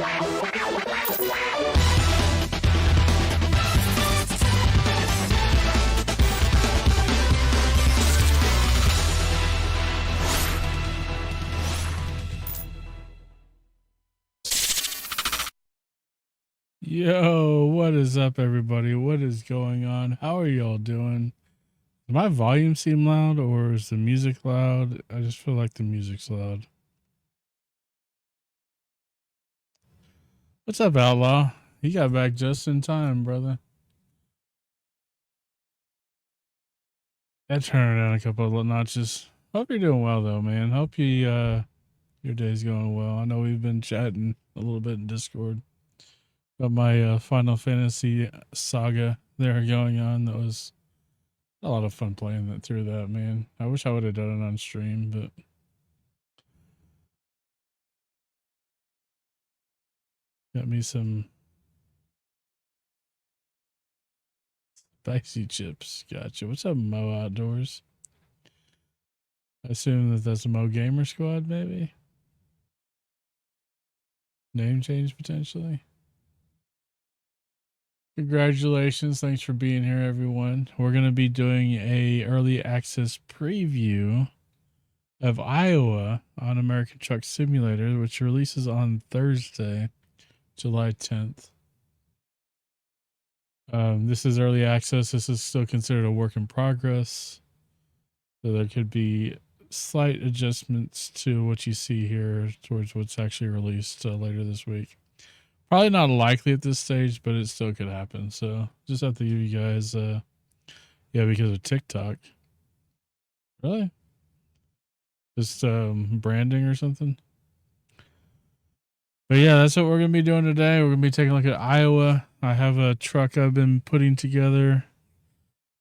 Yo, what is up, everybody? What is going on? How are y'all doing? Does my volume seem loud, or is the music loud? I just feel like the music's loud. What's up, Outlaw? You got back just in time, brother. I turned it down a couple of notches. Hope you're doing well, though, man. Hope your day's going well. I know we've been chatting a little bit in Discord about my Final Fantasy saga there going on. That was a lot of fun playing that through that, man. I wish I would have done it on stream, but got me some spicy chips. Gotcha. What's up, Mo Outdoors? I assume that that's Mo Gamer Squad, maybe? Name change, potentially? Congratulations. Thanks for being here, everyone. We're going to be doing a early access preview of Iowa on American Truck Simulator, which releases on Thursday, July 10th. This is early access. This is still considered a work in progress. So there could be slight adjustments to what you see here towards what's actually released later this week. Probably not likely at this stage, but it still could happen. So just have to give you guys, yeah, because of TikTok. Really? Just branding or something? But yeah, that's what we're going to be doing today. We're going to be taking a look at Iowa. I have a truck I've been putting together,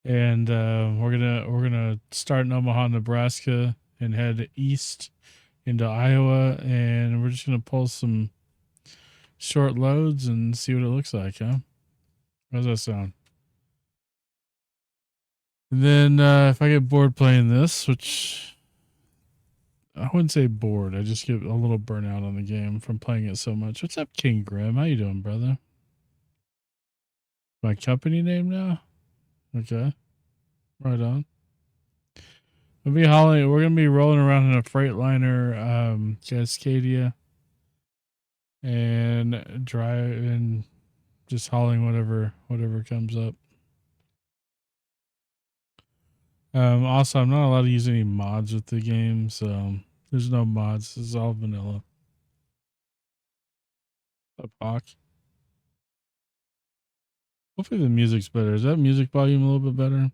and we're gonna start in Omaha, Nebraska, and head east into Iowa, and we're just gonna pull some short loads and see what it looks like, huh? How does that sound? And then if I get bored playing this, which I wouldn't say bored, I just get a little burnout on the game from playing it so much. What's up, King Grim? How you doing, brother? My company name now? Okay. Right on. We're gonna be rolling around in a Freightliner Cascadia and driving, just hauling whatever comes up. Also, I'm not allowed to use any mods with the game, so there's no mods. This is all vanilla. Up, Hawk. Hopefully the music's better. Is that music volume a little bit better?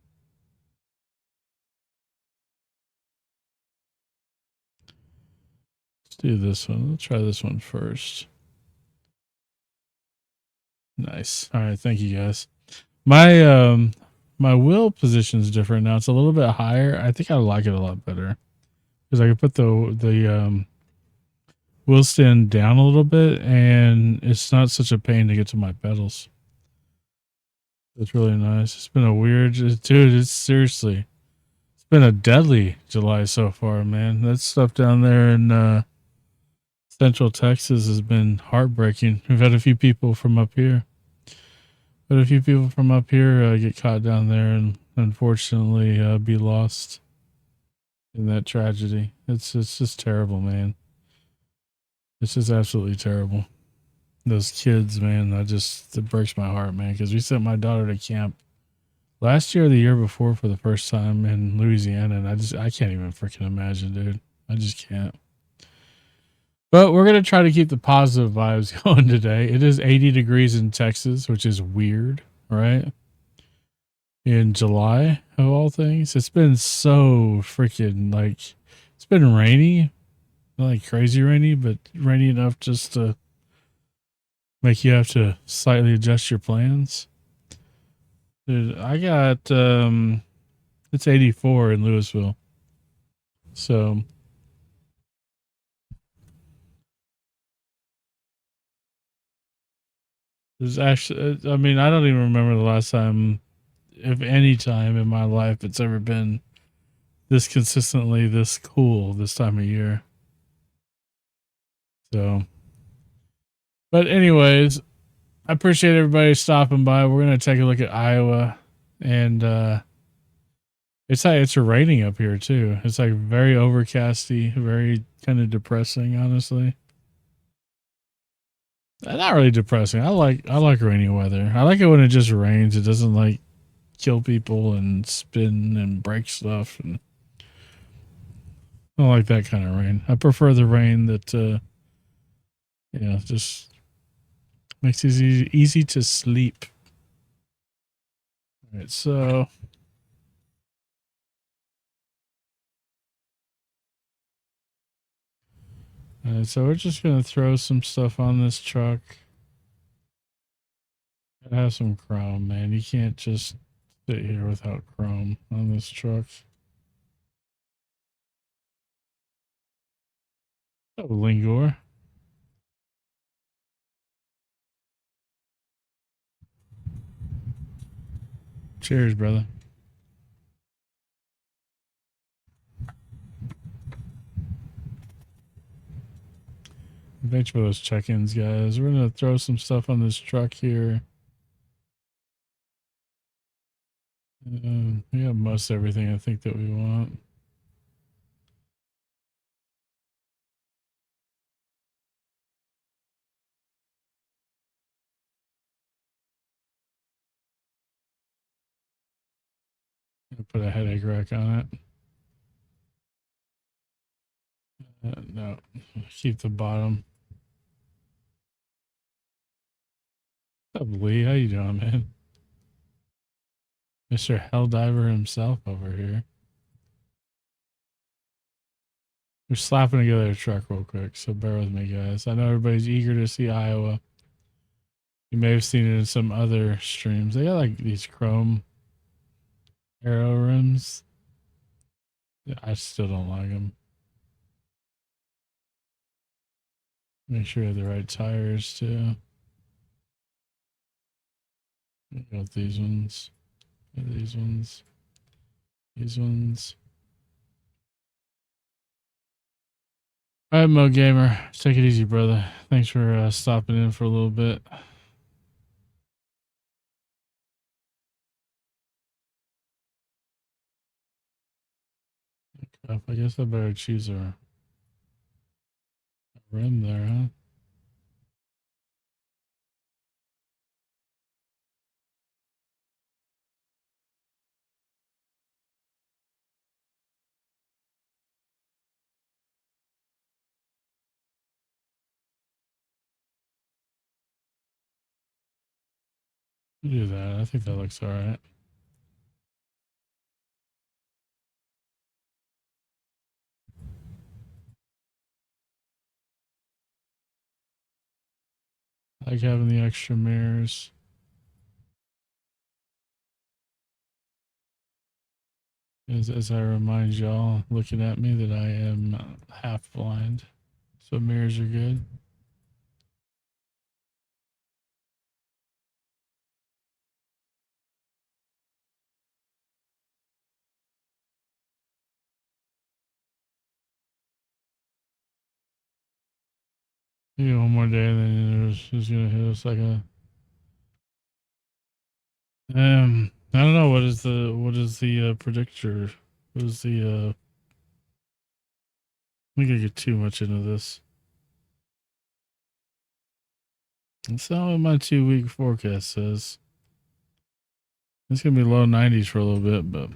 Let's do this one. Let's try this one first. Nice. All right, thank you guys. My my wheel position is different now. It's a little bit higher. I think I like it a lot better because I can put the wheel stand down a little bit, and it's not such a pain to get to my pedals. It's really nice. It's been a weird, dude. It's seriously, it's been a deadly July so far, man. That stuff down there in Central Texas has been heartbreaking. We've had a few people from up here. Get caught down there and unfortunately be lost in that tragedy. It's just terrible, man. It's just absolutely terrible. Those kids, man, it breaks my heart, man, because we sent my daughter to camp last year or the year before for the first time in Louisiana, and I can't even freaking imagine, dude. I just can't. But we're going to try to keep the positive vibes going today. It is 80 degrees in Texas, which is weird, right? In July, of all things. It's been so freaking, it's been rainy. Not like crazy rainy, but rainy enough just to make you have to slightly adjust your plans. Dude, I got, it's 84 in Louisville. So... there's actually, I mean, I don't even remember the last time, if any time in my life, it's ever been this consistently this cool this time of year. So But anyways, I appreciate everybody stopping by. We're gonna take a look at Iowa, and it's raining up here too. It's like very overcasty, very kind of depressing, honestly. Not really depressing. I like rainy weather. I like it when it just rains. It doesn't like kill people and spin and break stuff, and I don't like that kind of rain. I prefer the rain that just makes it easy to sleep. All right, so we're just gonna throw some stuff on this truck. Gotta have some chrome, man. You can't just sit here without chrome on this truck. Oh, Lingor. Cheers, brother. Thanks for those check-ins, guys. We're gonna throw some stuff on this truck here. We have most everything I think that we want. Put a headache rack on it. No, keep the bottom. What's up, Lee? How you doing, man? Mr. Helldiver himself over here. We're slapping together a truck real quick, so bear with me, guys. I know everybody's eager to see Iowa. You may have seen it in some other streams. They got like these chrome arrow rims. Yeah, I still don't like them. Make sure you have the right tires too. Got these ones. These ones. These ones. All right, Mo Gamer. Take it easy, brother. Thanks for stopping in for a little bit. I guess I better choose a rim there, huh? Do that. I think that looks all right. I like having the extra mirrors. As I remind y'all looking at me that I am half blind. So mirrors are good. Maybe one more day, and then it's gonna hit us like a. I don't know what is the predictor. What is the I'm gonna get too much into this. That's not what my 2-week forecast says. It's gonna be low 90s for a little bit, but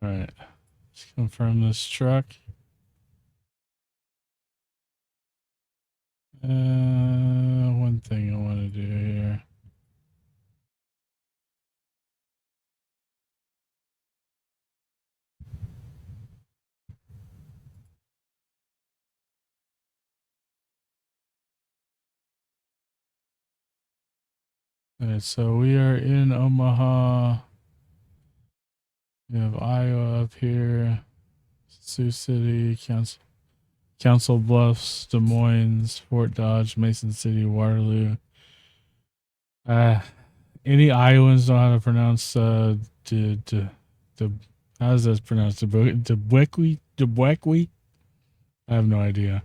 all right. Let's confirm this truck. One thing I want to do here. All right, so we are in Omaha. We have Iowa up here, Sioux City, Council Bluffs, Des Moines, Fort Dodge, Mason City, Waterloo, Any Iowans know how to pronounce the how's that pronounced? Debwekwi? I have no idea.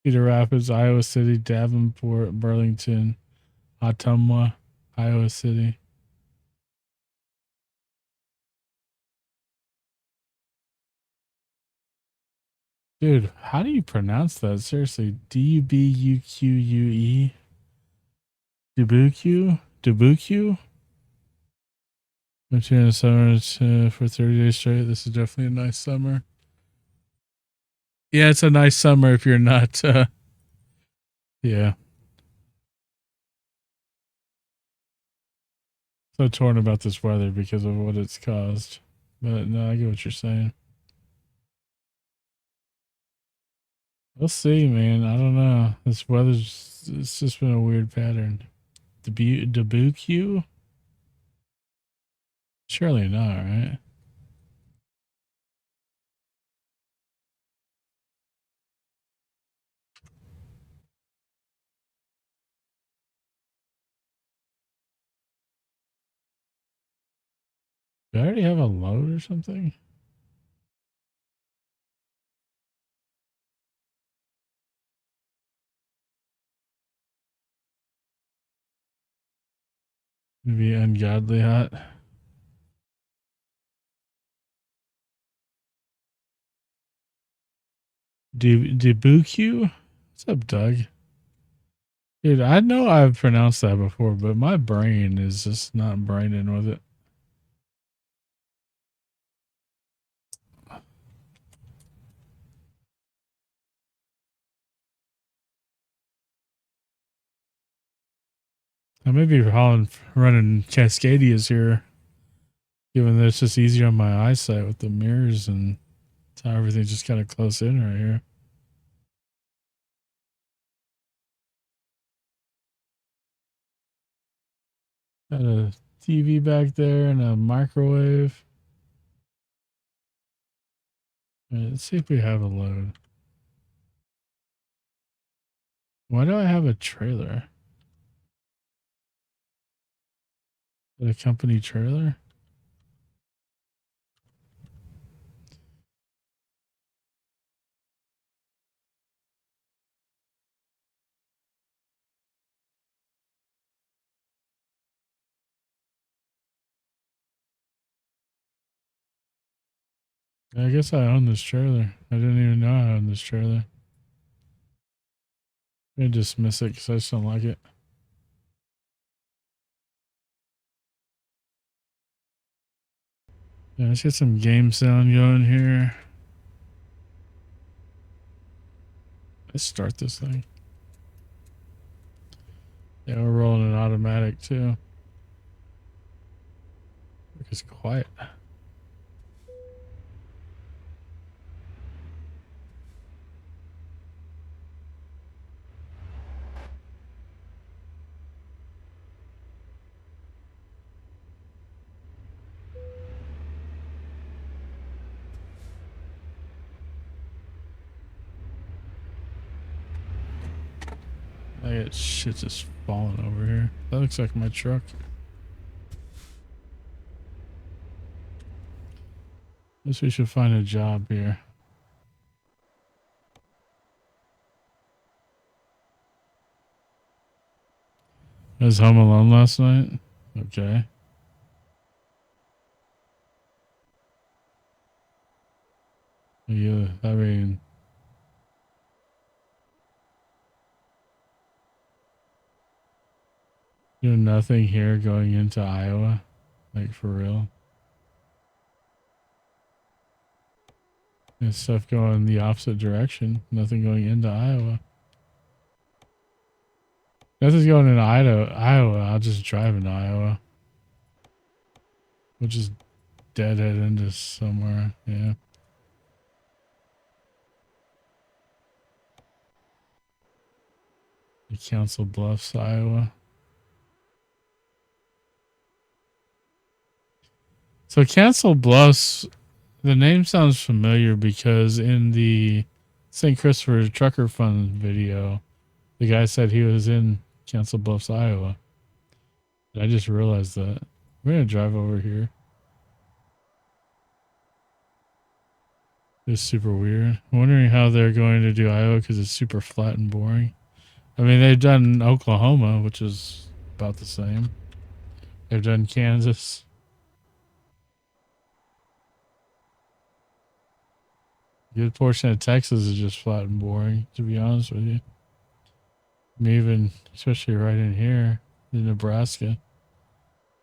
Cedar Rapids, Iowa City, Davenport, Burlington, Ottumwa, Iowa City. Dude, how do you pronounce that? Seriously, Dubuque? Dubuque? Dubuque? Went here in the summer for 30 days straight. This is definitely a nice summer. Yeah, it's a nice summer if you're not. Yeah. So torn about this weather because of what it's caused. But no, I get what you're saying. We'll see, man. I don't know. This weather's it's just been a weird pattern. Dubuque? Surely not, right? Do I already have a load or something? Maybe ungodly hot. Dubuque? What's up, Doug? Dude, I know I've pronounced that before, but my brain is just not braining with it. I may be running Cascadias here, given that it's just easier on my eyesight with the mirrors and how everything's just kind of close in right here. Got a TV back there and a microwave. Right, let's see if we have a load. Why do I have a trailer? Is it a company trailer? I guess I own this trailer. I didn't even know I owned this trailer. I'm gonna dismiss it because I just don't like it. Yeah, let's get some game sound going here. Let's start this thing. Yeah, we're rolling an automatic too. It's quiet. I got shit just falling over here. That looks like my truck. Guess we should find a job here. I was home alone last night. Okay. Yeah, I mean, there's nothing here going into Iowa, like for real. There's stuff going the opposite direction. Nothing going into Iowa. Nothing's going into Iowa. I'll just drive into Iowa. We'll just deadhead into somewhere. Yeah. Council Bluffs, Iowa. So Council Bluffs, the name sounds familiar because in the St. Christopher Trucker Fund video, The guy said he was in Council Bluffs, Iowa. I just realized that. We're going to drive over here. It's super weird. I'm wondering how they're going to do Iowa because it's super flat and boring. I mean, they've done Oklahoma, which is about the same. They've done Kansas. A good portion of Texas is just flat and boring, to be honest with you. I mean, even, especially right in here, in Nebraska.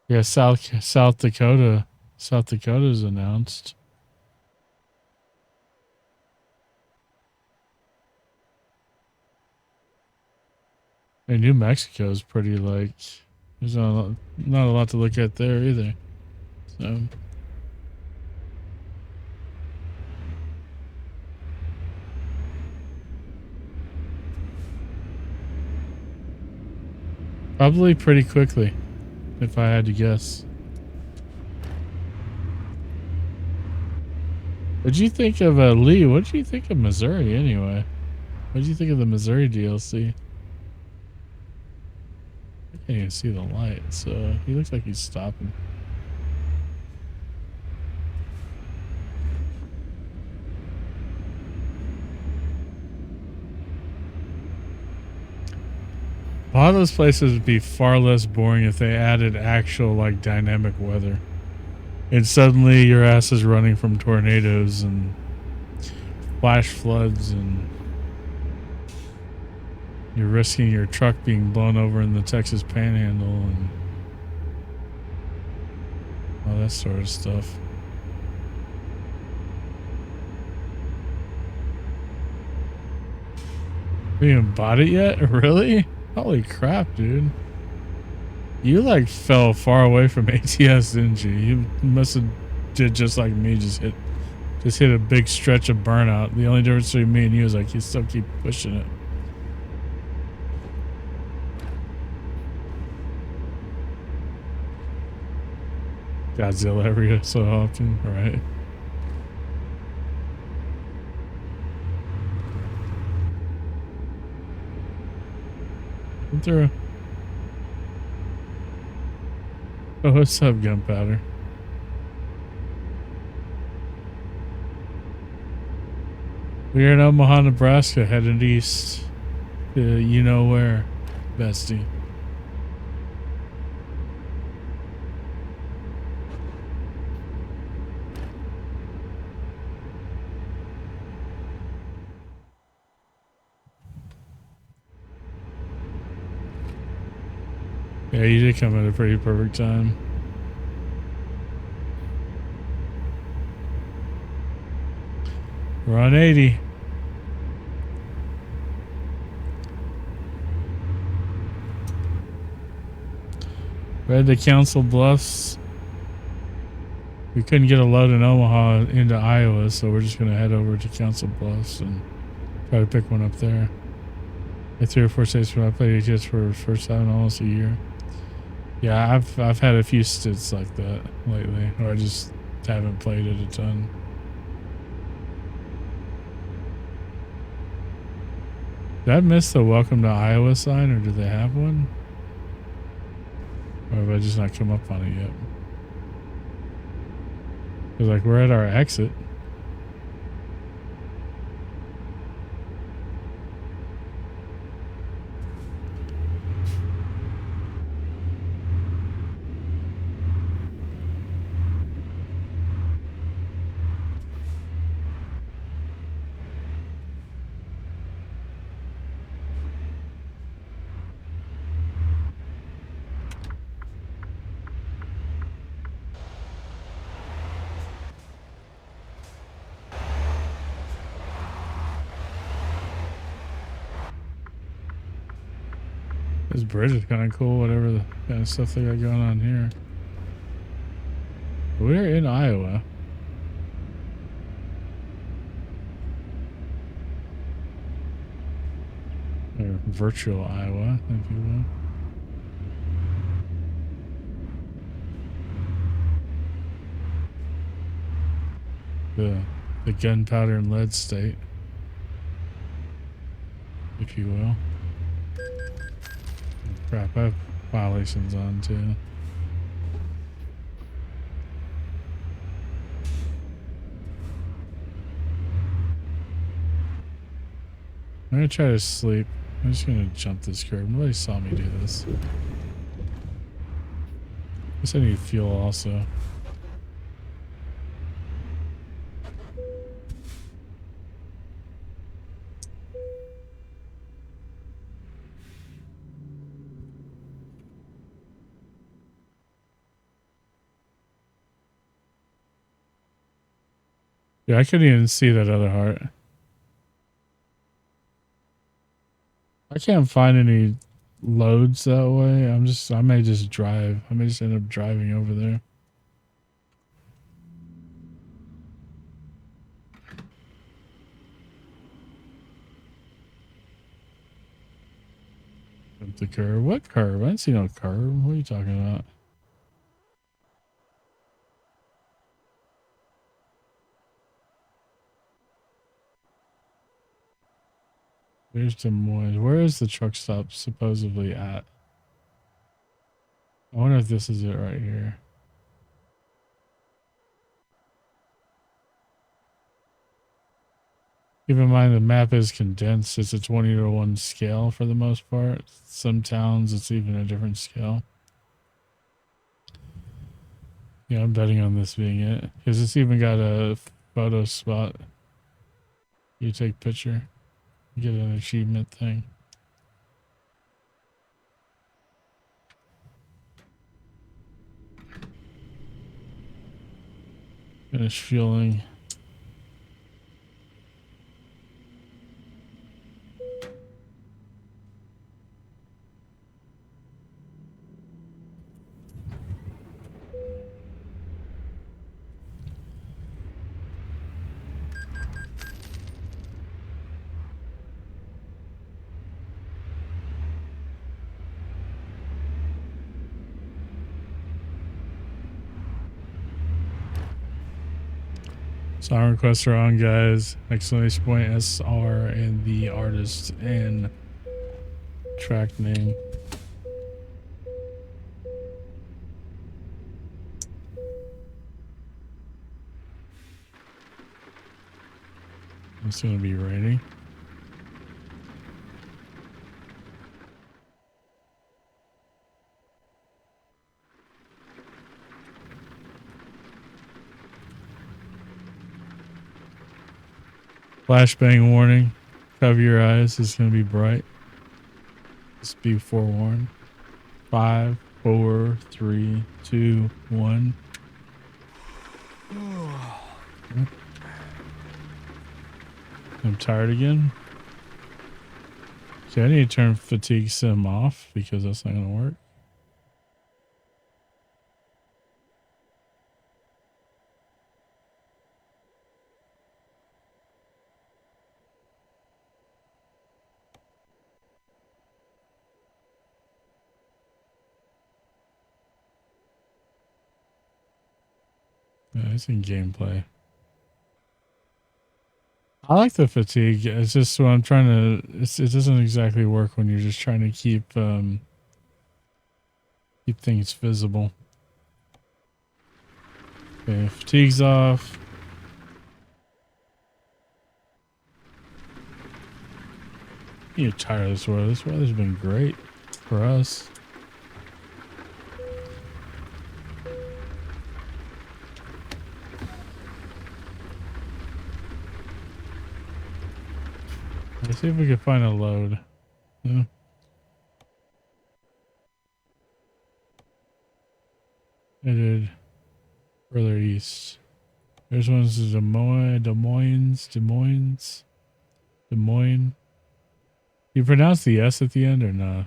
Yeah, South Dakota. South Dakota's announced. And New Mexico's pretty like, there's not a lot to look at there either. So probably pretty quickly, if I had to guess. What'd you think of Lee? What did you think of Missouri anyway? What did you think of the Missouri DLC? I can't even see the light, so he looks like he's stopping. A lot of those places would be far less boring if they added actual like dynamic weather. And suddenly your ass is running from tornadoes and flash floods and you're risking your truck being blown over in the Texas Panhandle and all that sort of stuff. You haven't bought it yet? Really? Holy crap, dude. You like fell far away from ATS, didn't you? You must have did just like me, just hit a big stretch of burnout. The only difference between me and you is like you still keep pushing it. Godzilla every so often, right? Come through. Oh, what's up, Gunpowder? We're in Omaha, Nebraska, headed east to you know where, bestie. Yeah, you did come at a pretty perfect time. We're on 80. We're at the Council Bluffs. We couldn't get a load in Omaha into Iowa, so we're just going to head over to Council Bluffs and try to pick one up there. Like 3 or 4 states when I played ATS for the first time in almost a year. Yeah, I've had a few stints like that lately, or I just haven't played it a ton. Did I miss the welcome to Iowa sign, or do they have one? Or have I just not come up on it yet? Because like we're at our exit. This bridge is kind of cool, whatever the kind of stuff they got going on here. We're in Iowa. Or virtual Iowa, if you will. The gunpowder and lead state, if you will. Crap, I have violations on too. I'm gonna try to sleep. I'm just gonna jump this curb. Nobody saw me do this. I guess I need fuel also. Yeah, I couldn't even see that other heart. I can't find any loads that way. I may just drive. I may just end up driving over there. Up the curve. What curve? I didn't see no curve. What are you talking about? There's Des Moines. Where is the truck stop supposedly at? I wonder if this is it right here. Keep in mind the map is condensed. It's a 20:1 scale for the most part. Some towns it's even a different scale. Yeah, I'm betting on this being it. Because it's even got a photo spot. You take picture. You get an achievement thing. Finish fueling. Song requests are on, guys. Exclamation point SR and the artist and track name. It's gonna be raining. Flashbang warning. Cover your eyes. It's going to be bright. Just be forewarned. 5, 4, 3, 2, 1. I'm tired again. Okay, I need to turn fatigue sim off because that's not going to work. Yeah, it's in gameplay. I like the fatigue. It's just when I'm trying to. It doesn't exactly work when you're just trying to keep things visible. Okay, fatigue's off. You're tired of this weather. This weather's been great for us. Let's see if we can find a load. Yeah. Headed further east. There's one's Des Moines. You pronounce the S at the end or not?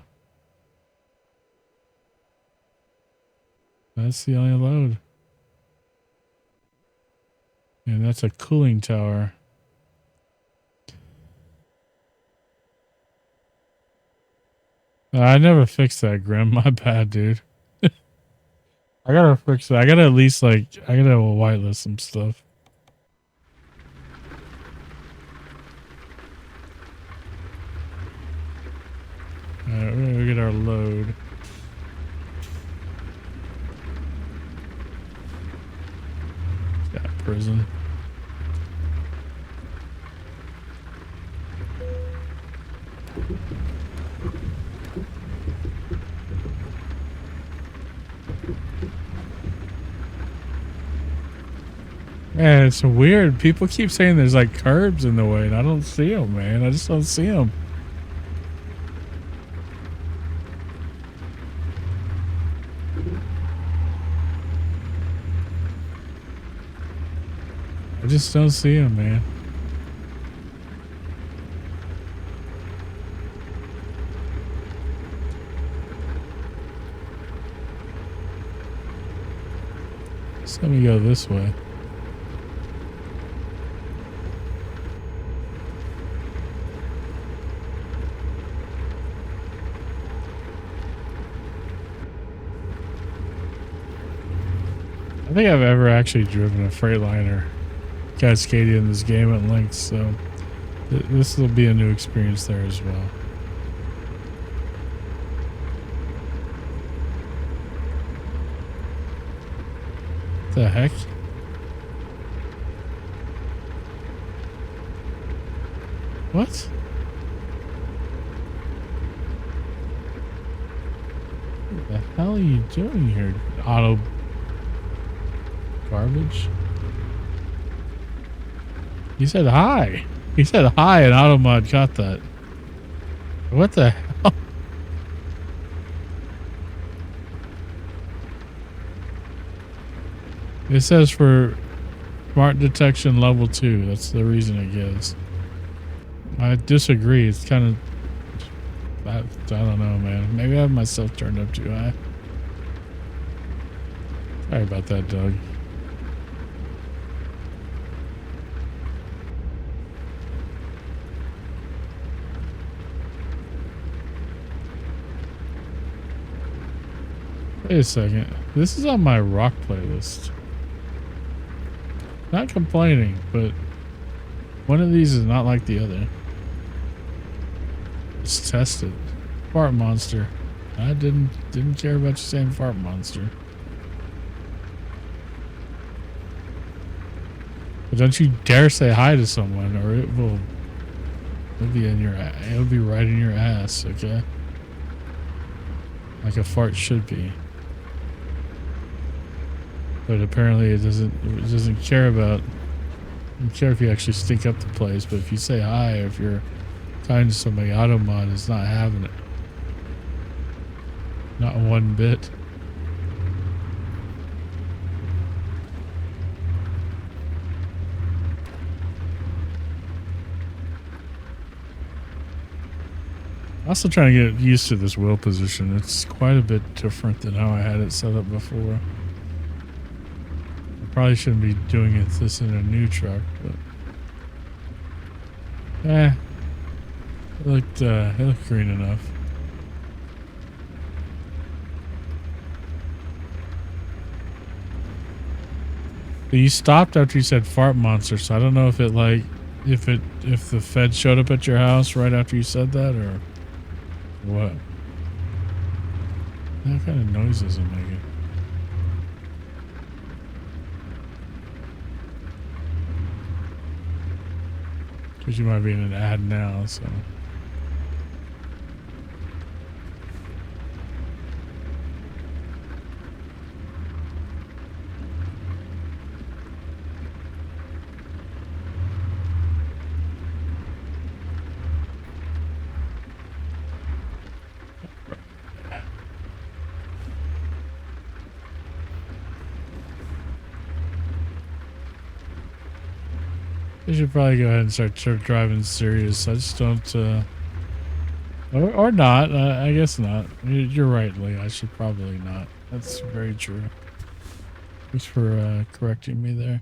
That's the only load. And that's a cooling tower. I never fixed that, Grim. My bad, dude. I gotta fix it. I gotta at least I gotta whitelist some stuff. Alright, we're gonna get our load. Got prison. Man, it's weird. People keep saying there's like curbs in the way, and I don't see them, man. I just don't see them. I just don't see them, man. So let me go this way. I think I've ever actually driven a Freightliner Cascadia in this game at length, so this will be a new experience there as well. What the heck? What? What the hell are you doing here, auto garbage? He said hi. He said hi and Automod caught that. What the hell? It says for smart detection level 2. That's the reason it gives. I disagree. It's kind of... I don't know, man. Maybe I have myself turned up too high. Sorry about that, Doug. Wait a second. This is on my rock playlist. Not complaining, but one of these is not like the other. It's tested. Fart monster. I didn't care about you saying fart monster. But don't you dare say hi to someone, or it'll be in your. It'll be right in your ass. Okay. Like a fart should be. But apparently it doesn't care about. It doesn't care if you actually stink up the place. But if you say hi, or if you're kind to somebody, Automod is not having it. Not one bit. Also trying to get used to this wheel position. It's quite a bit different than how I had it set up before. I probably shouldn't be doing this in a new truck, but it looked green enough. But you stopped after you said fart monster, so I don't know if it like if the Fed showed up at your house right after you said that or what? What kind of noises am I making? Because you might be in an ad now, so. You should probably go ahead and start driving serious. I just don't, or not. I guess not. You're right, Lee. I should probably not. That's very true. Thanks for correcting me there.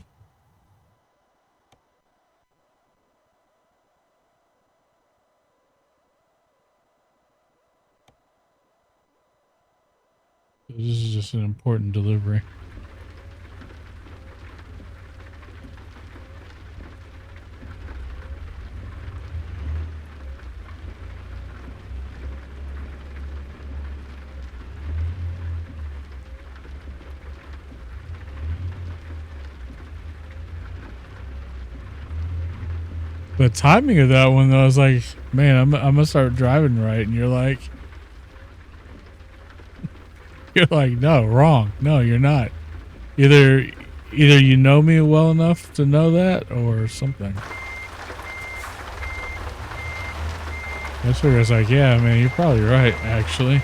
This is just an important delivery. The timing of that one, though, I was like, man, I'm gonna start driving right, and you're like, no, wrong. No, you're not. Either you know me well enough to know that, or something. That's where I was like, yeah, man, you're probably right, actually.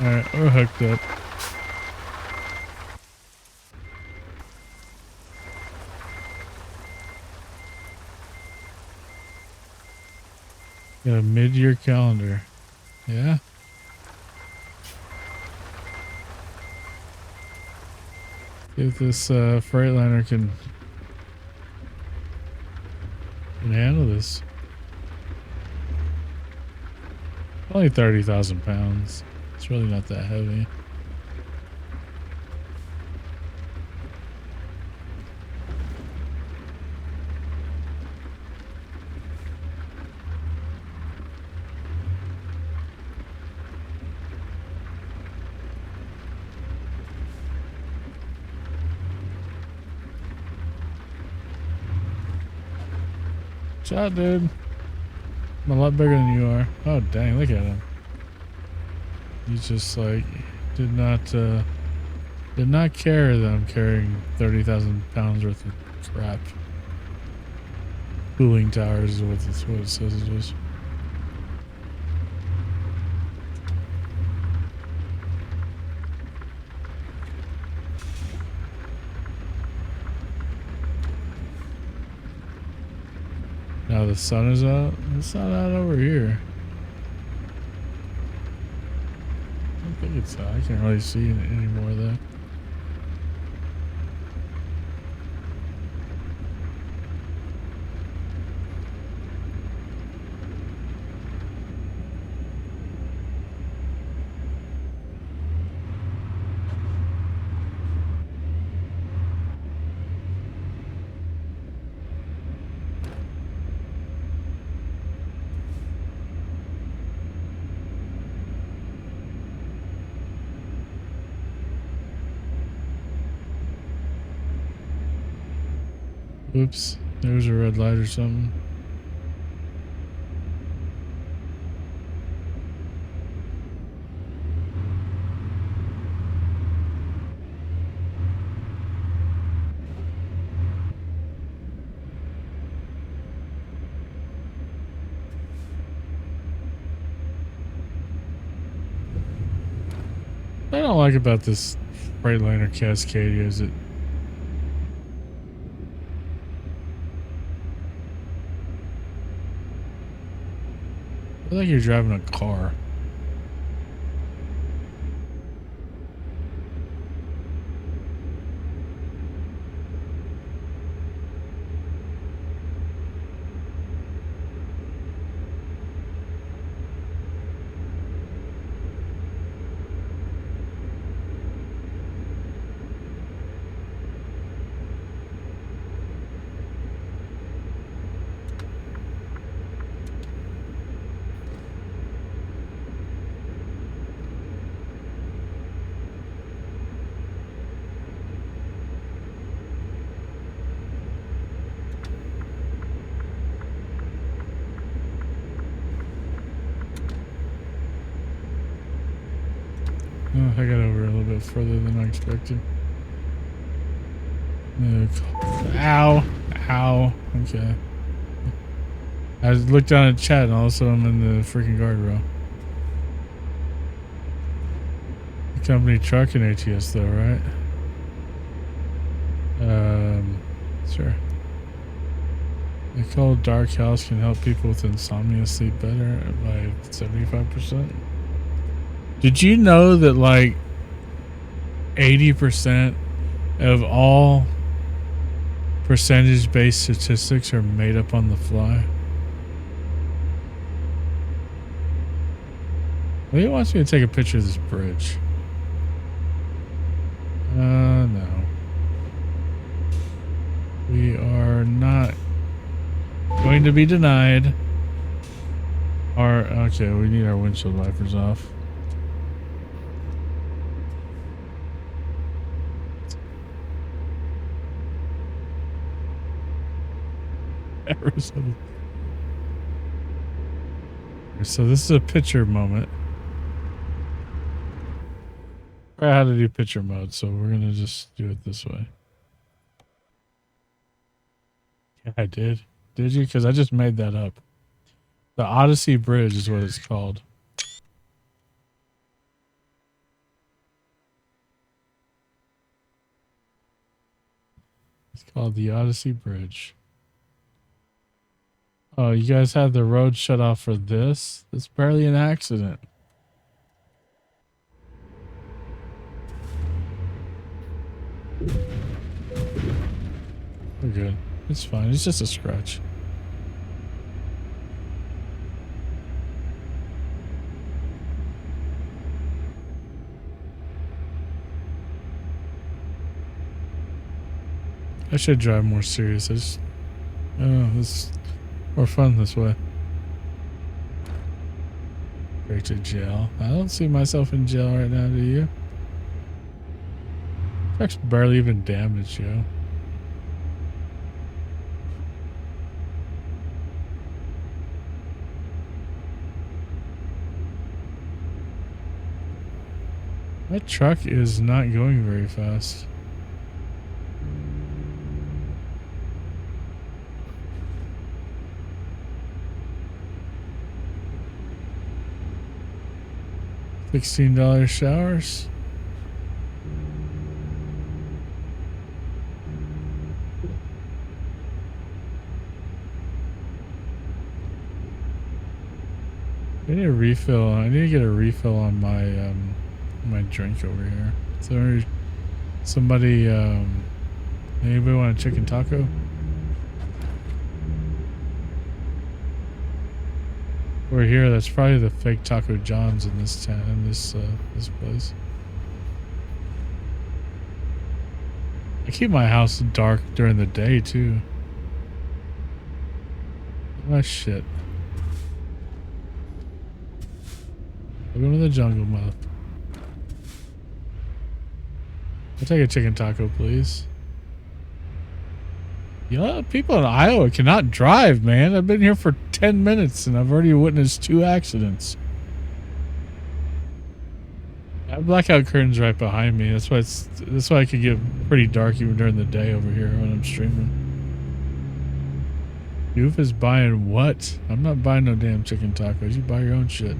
Alright, we're hooked up. Got a mid-year calendar. Yeah? If this Freightliner can handle this. Only 30,000 pounds. It's really not that heavy. Shot, dude. I'm a lot bigger than you are. Oh, dang, look at him. He's just like, did not care that I'm carrying 30,000 pounds worth of crap. Cooling towers is what it says it is. Now the sun is out. It's not out over here. I don't think it's out. I can't really see any more of that. Oops, there's a red light or something. What I don't like about this Freightliner Cascadia is it I feel like you're driving a car. Oh, I got over a little bit further than I expected. Ow. Ow. Okay. I looked down at chat and all of a sudden I'm in the freaking guardrail. The company truck and ATS though, right? Sure. They call Dark House can help people with insomnia sleep better by 75%. Did you know that like 80% of all percentage-based statistics are made up on the fly? Well, he wants me to take a picture of this bridge. No. We are not going to be denied. Okay, we need our windshield wipers off. Arizona. So this is a picture moment. I forgot how to do picture mode, so we're gonna just do it this way. Yeah, I did. Did you? Because I just made that up. The Odyssey Bridge is what it's called. It's called the Odyssey Bridge. Oh, you guys had the road shut off for this? It's barely an accident. We're good. It's fine. It's just a scratch. I should drive more serious. I don't know, it's more fun this way. Straight to jail. I don't see myself in jail right now, do you? Truck's barely even damaged, yo. That truck is not going very fast. $16 showers. I need a refill. I need to get a refill on my my drink over here. So somebody anybody want a chicken taco? We're here. That's probably the fake Taco John's in this town, in this place. I keep my house dark during the day too. Oh shit. Welcome to the jungle, mother. I'll take a chicken taco, please. Yeah, people in Iowa cannot drive, man. I've been here for 10 minutes and I've already witnessed 2 accidents. I have blackout curtains right behind me. That's why it could get pretty dark even during the day over here when I'm streaming. Goof is buying what? I'm not buying no damn chicken tacos. You buy your own shit.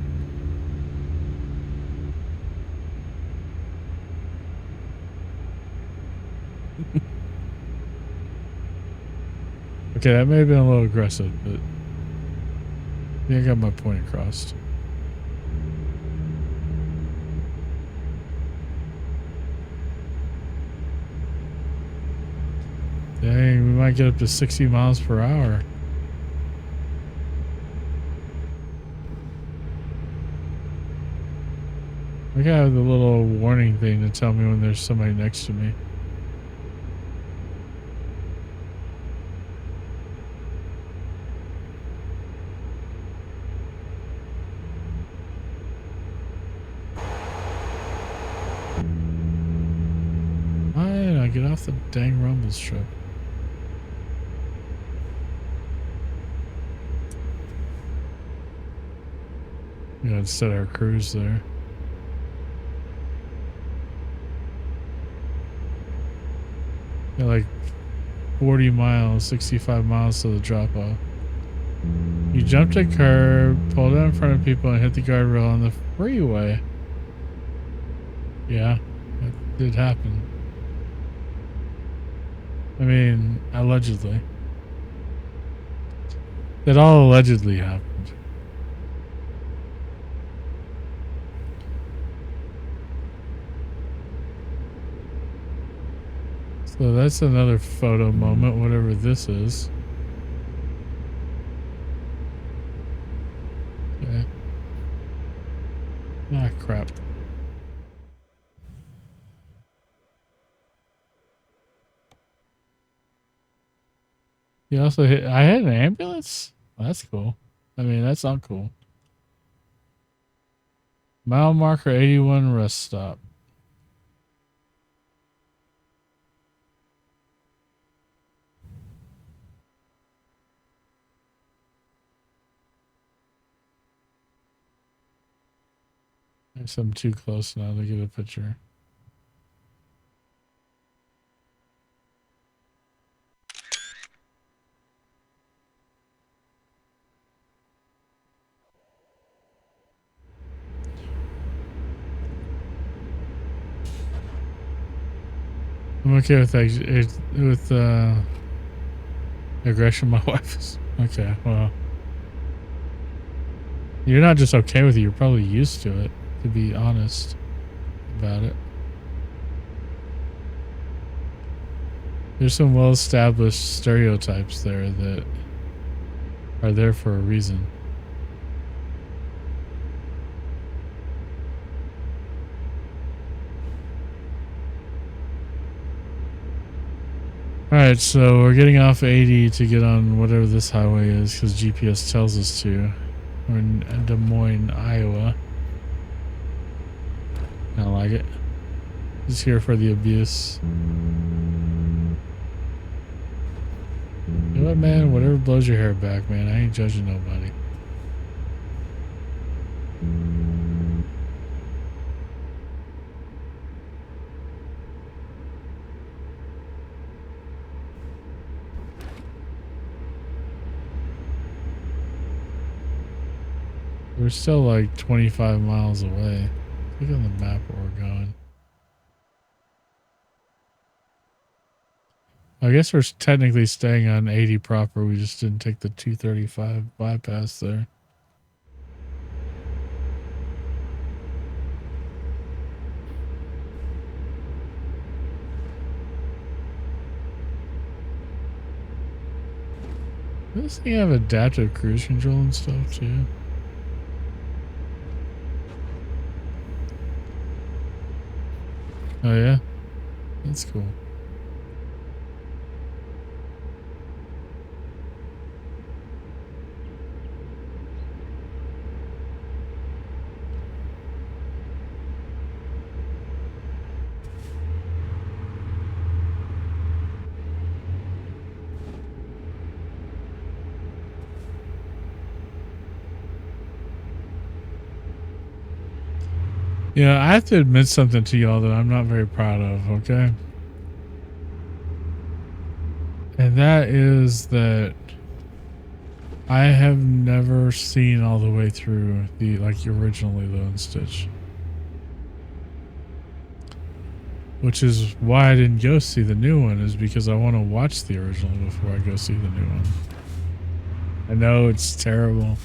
Okay, that may have been a little aggressive, but yeah, I got my point across. Dang, we might get up to 60 miles per hour. I gotta have the little warning thing to tell me when there's somebody next to me. Get off the dang rumble strip. We gotta set our cruise there. Got like 40 miles, 65 miles to the drop off. You jumped a curb, pulled out in front of people, and hit the guardrail on the freeway. Yeah, that did happen. I mean, allegedly. It all allegedly happened. So that's another photo moment, whatever this is. Okay. Ah, crap. You also hit... I had an ambulance? Well, that's cool. I mean, that's not cool. Mile marker 81 rest stop. I guess I'm too close now to get a picture. I'm okay with aggression. My wife is okay. Well, you're not just okay with it. You're probably used to it. To be honest about it, there's some well-established stereotypes there that are there for a reason. Alright, so we're getting off 80 to get on whatever this highway is because GPS tells us to. We're in Des Moines, Iowa. I don't like it. Just here for the abuse. You know what, man? Whatever blows your hair back, man. I ain't judging nobody. We're still like 25 miles away. Look on the map where we're going. I guess we're technically staying on 80 proper. We just didn't take the 235 bypass there. Does this thing have adaptive cruise control and stuff too? Oh yeah? That's cool. Yeah, I have to admit something to y'all that I'm not very proud of, okay? And that is that I have never seen all the way through the original Lilo and Stitch. Which is why I didn't go see the new one, is because I want to watch the original before I go see the new one. I know it's terrible.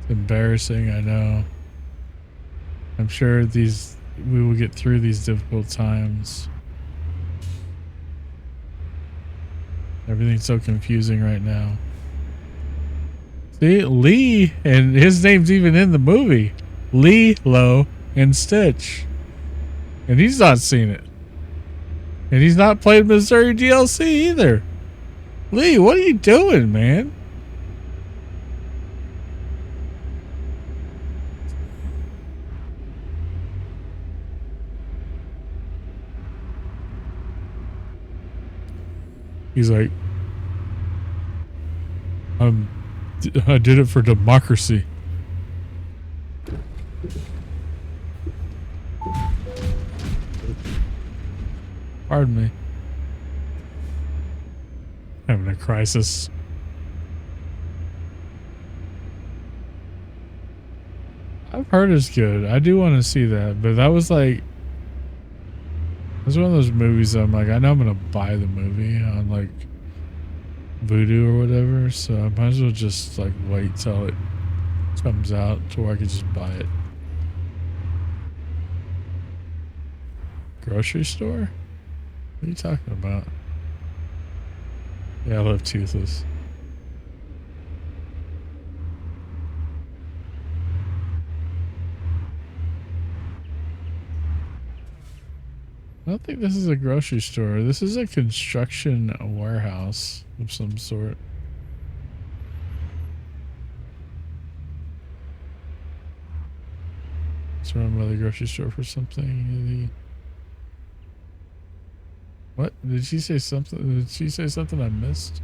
It's embarrassing, I know. I'm sure we will get through these difficult times. Everything's so confusing right now. See, Lee, and his name's even in the movie. Lilo and Stitch. And he's not seen it. And he's not played Missouri DLC either. Lee, what are you doing, man? He's like, I did it for democracy. Pardon me. Having a crisis. I've heard it's good. I do want to see that, but that was like, it's one of those movies I'm like, I know I'm gonna buy the movie on like Vudu or whatever, so I might as well just like wait till it comes out to where I can just buy it. Grocery store? What are you talking about? Yeah, I love Toothless. I don't think this is a grocery store. This is a construction warehouse of some sort. to run by the grocery store for something. What? Did she say something? Did she say something I missed?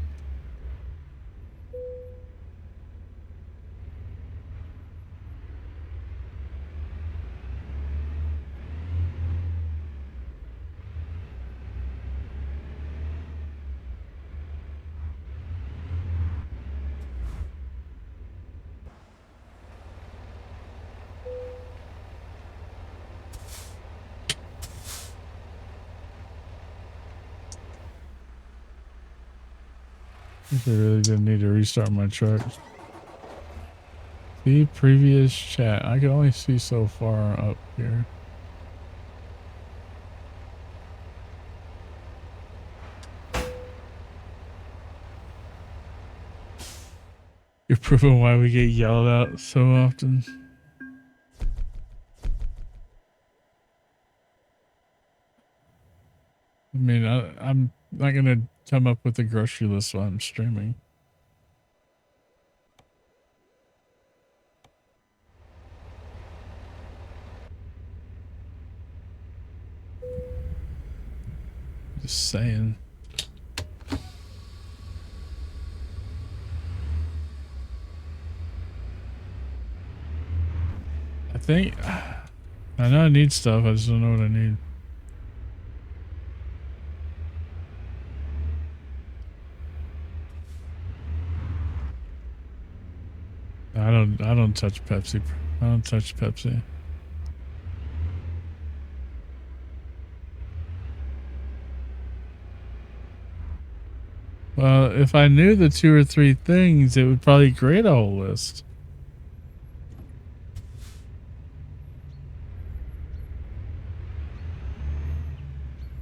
I really didn't need to restart my truck. See previous chat. I can only see so far up here. You're proving why we get yelled at so often. I mean, I'm not gonna come up with a grocery list while I'm streaming. Just saying. I think I know I need stuff. I just don't know what I need. I don't touch Pepsi. I don't touch Pepsi. Well, if I knew the 2 or 3 things, it would probably create a whole list.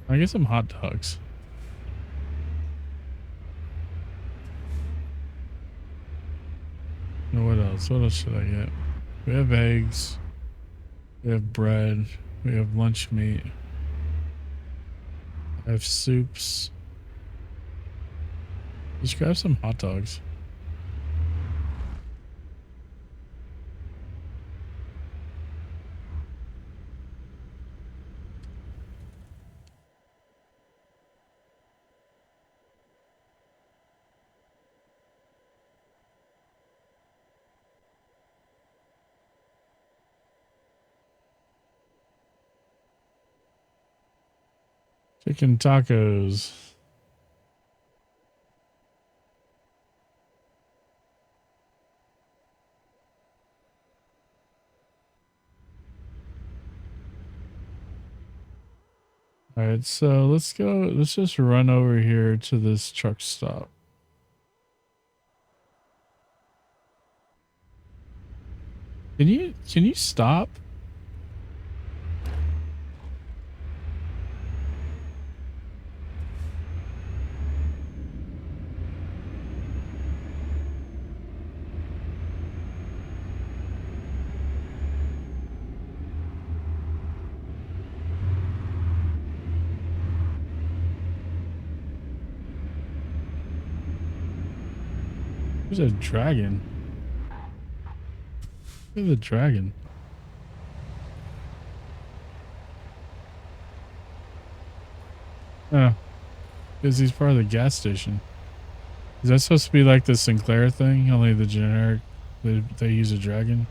I get some hot dogs. And what else? What else should I get? We have eggs. We have bread. We have lunch meat. I have soups. Just grab some hot dogs. Chicken tacos. Alright, so let's go. Let's just run over here to this truck stop. Can you stop? There's a dragon. There's a dragon. Oh, because he's part of the gas station. Is that supposed to be like the Sinclair thing? Only the generic, they use a dragon?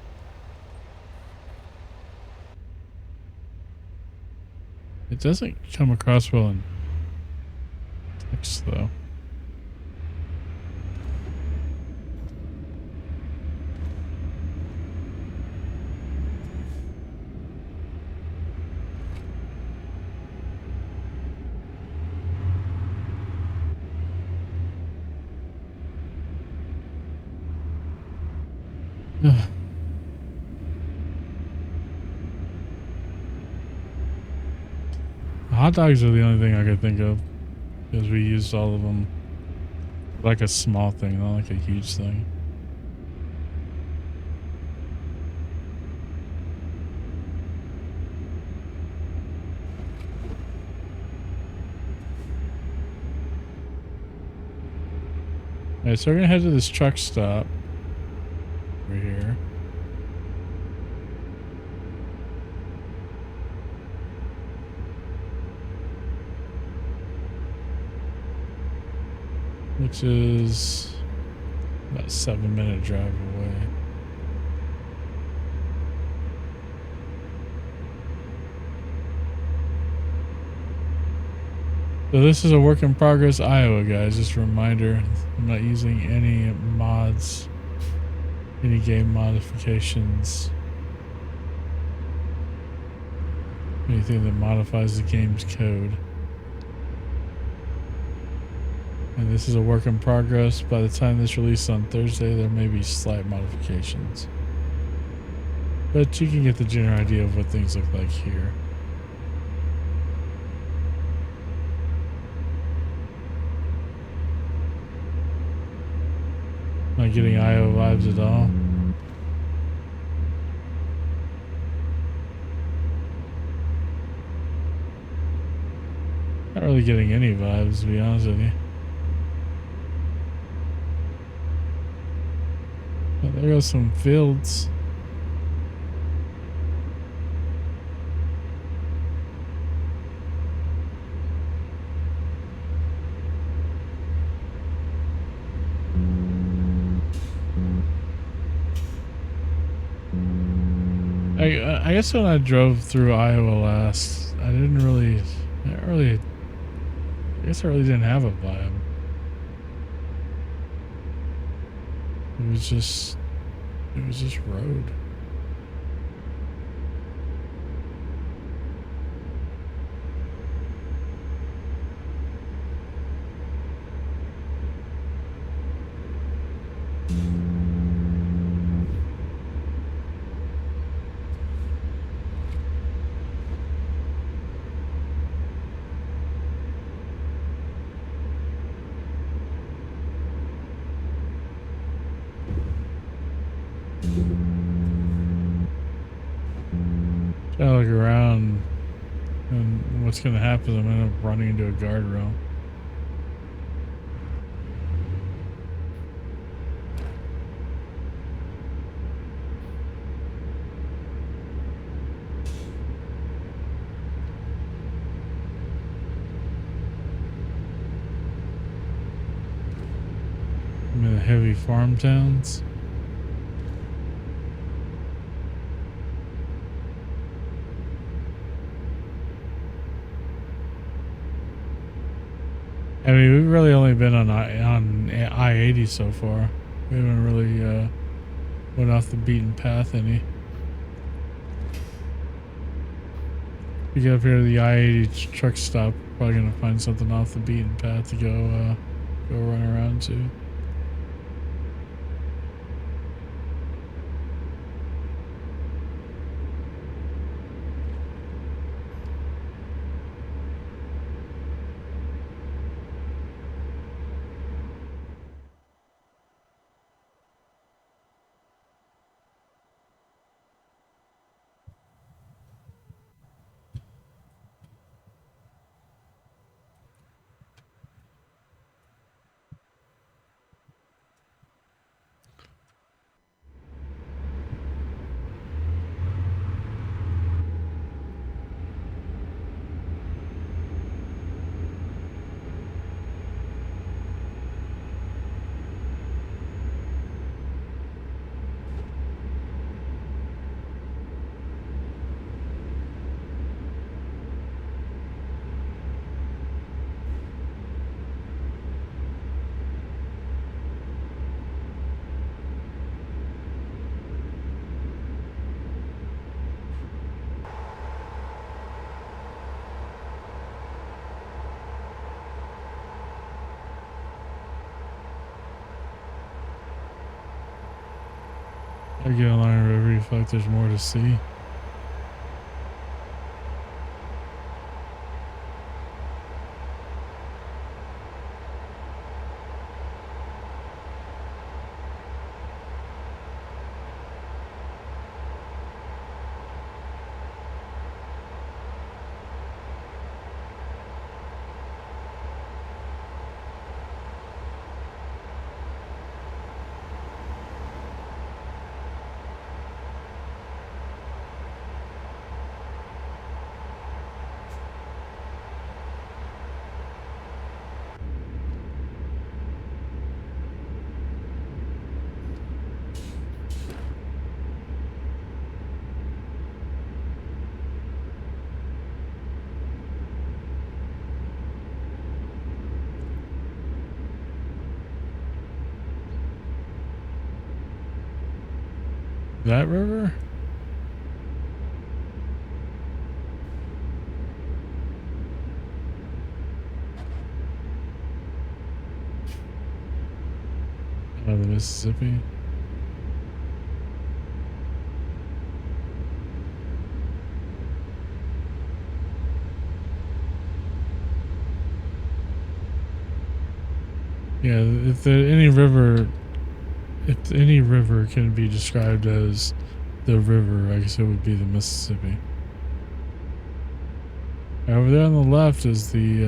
It doesn't come across well in text, though. Hot dogs are the only thing I could think of, because we used all of them like a small thing, not like a huge thing. Alright, so we're gonna head to this truck stop. Over here. which is about a 7-minute drive away. So this is a work in progress Iowa, guys. Just a reminder, I'm not using any mods, any game modifications, anything that modifies the game's code. And this is a work in progress. By the time this releases on Thursday, there may be slight modifications. But you can get the general idea of what things look like here. Not getting Iowa vibes at all. Not really getting any vibes, to be honest with you. But there goes some fields. I guess when I drove through Iowa last, I guess I really didn't have a vibe. It was just road. I look around, and what's going to happen is I'm going to end up running into a guardrail. I'm in the heavy farm towns. I mean, we've really only been on I-80 so far. We haven't really went off the beaten path any. If you get up here to the I-80 truck stop, we're probably gonna find something off the beaten path to go run around to. I get along the river, you feel like there's more to see. That river? Oh, the Mississippi. Yeah, if any river can be described as the river, I guess it would be the Mississippi. Over there on the left is the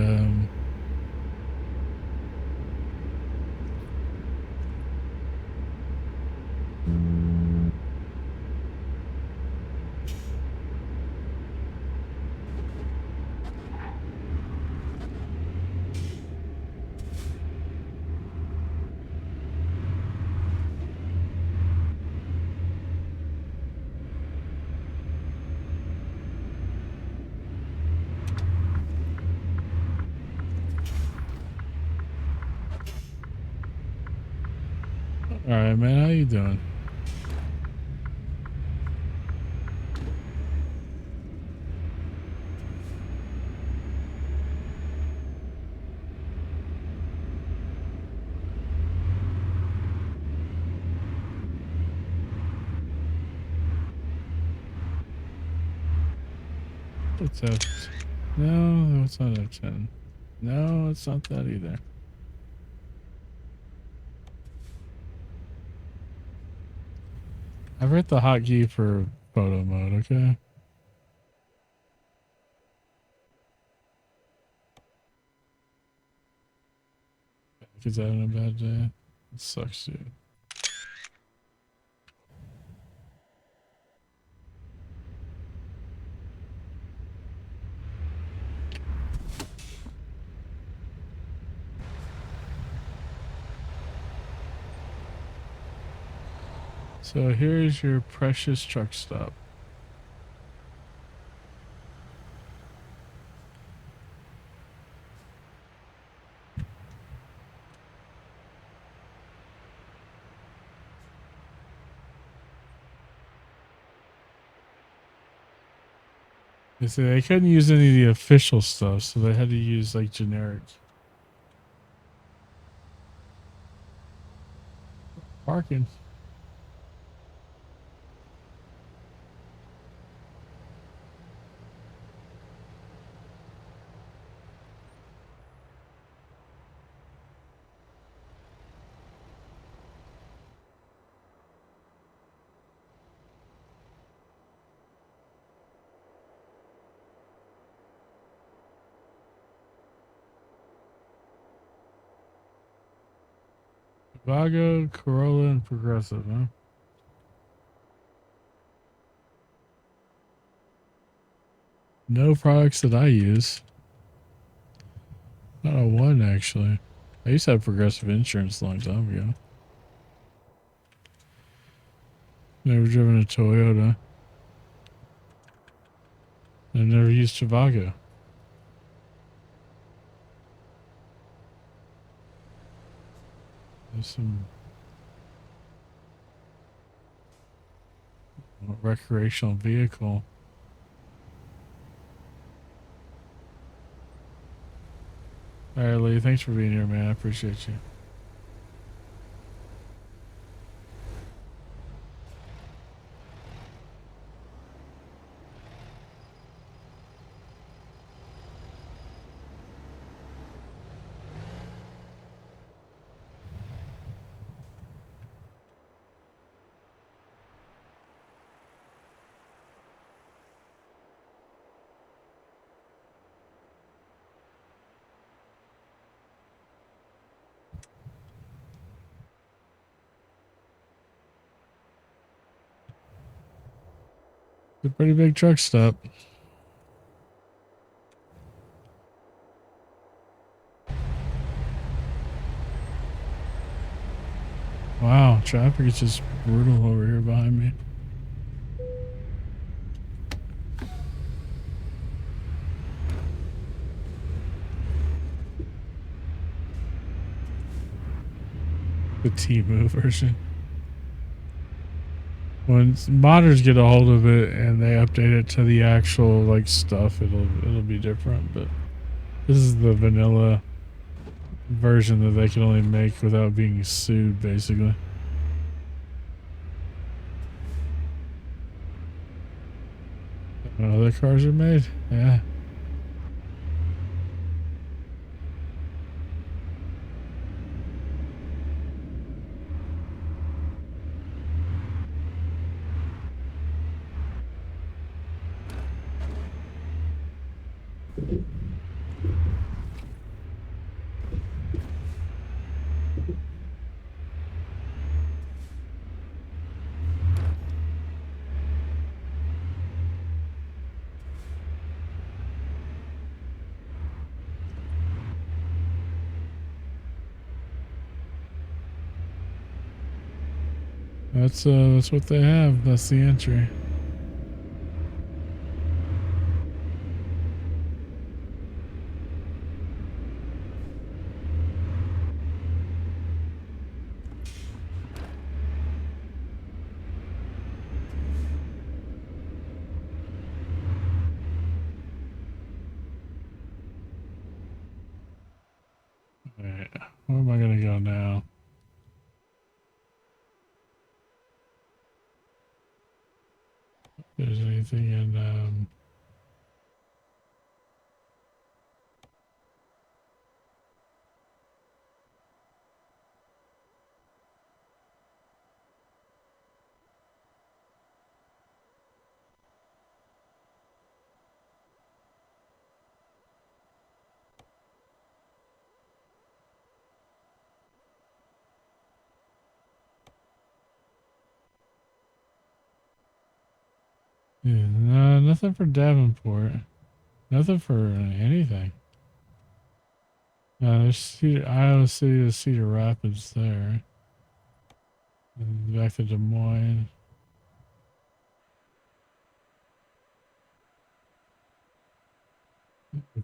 all right, man, how you doing? What's F? No, it's not F10. No, it's not that either. I've hit the hotkey for photo mode, okay? Is that having a bad day? It sucks, dude. So here's your precious truck stop. They say they couldn't use any of the official stuff, so they had to use like generic parking. Vago, Corolla, and Progressive, huh? No products that I use. Not a one, actually. I used to have Progressive insurance a long time ago. Never driven a Toyota. I've never used Trivago. There's some recreational vehicle. All right, Lee. Thanks for being here, man. I appreciate you. It's a pretty big truck stop. Wow, traffic is just brutal over here behind me. The T-Move version. When modders get a hold of it and they update it to the actual like stuff, it'll be different. But this is the vanilla version that they can only make without being sued, basically. Other cars are made, yeah. That's what they have. That's the entry. Alright, where am I gonna go now? If there's anything in yeah, no, nothing for Davenport. Nothing for anything. There's Iowa City to Cedar Rapids there. And back to Des Moines.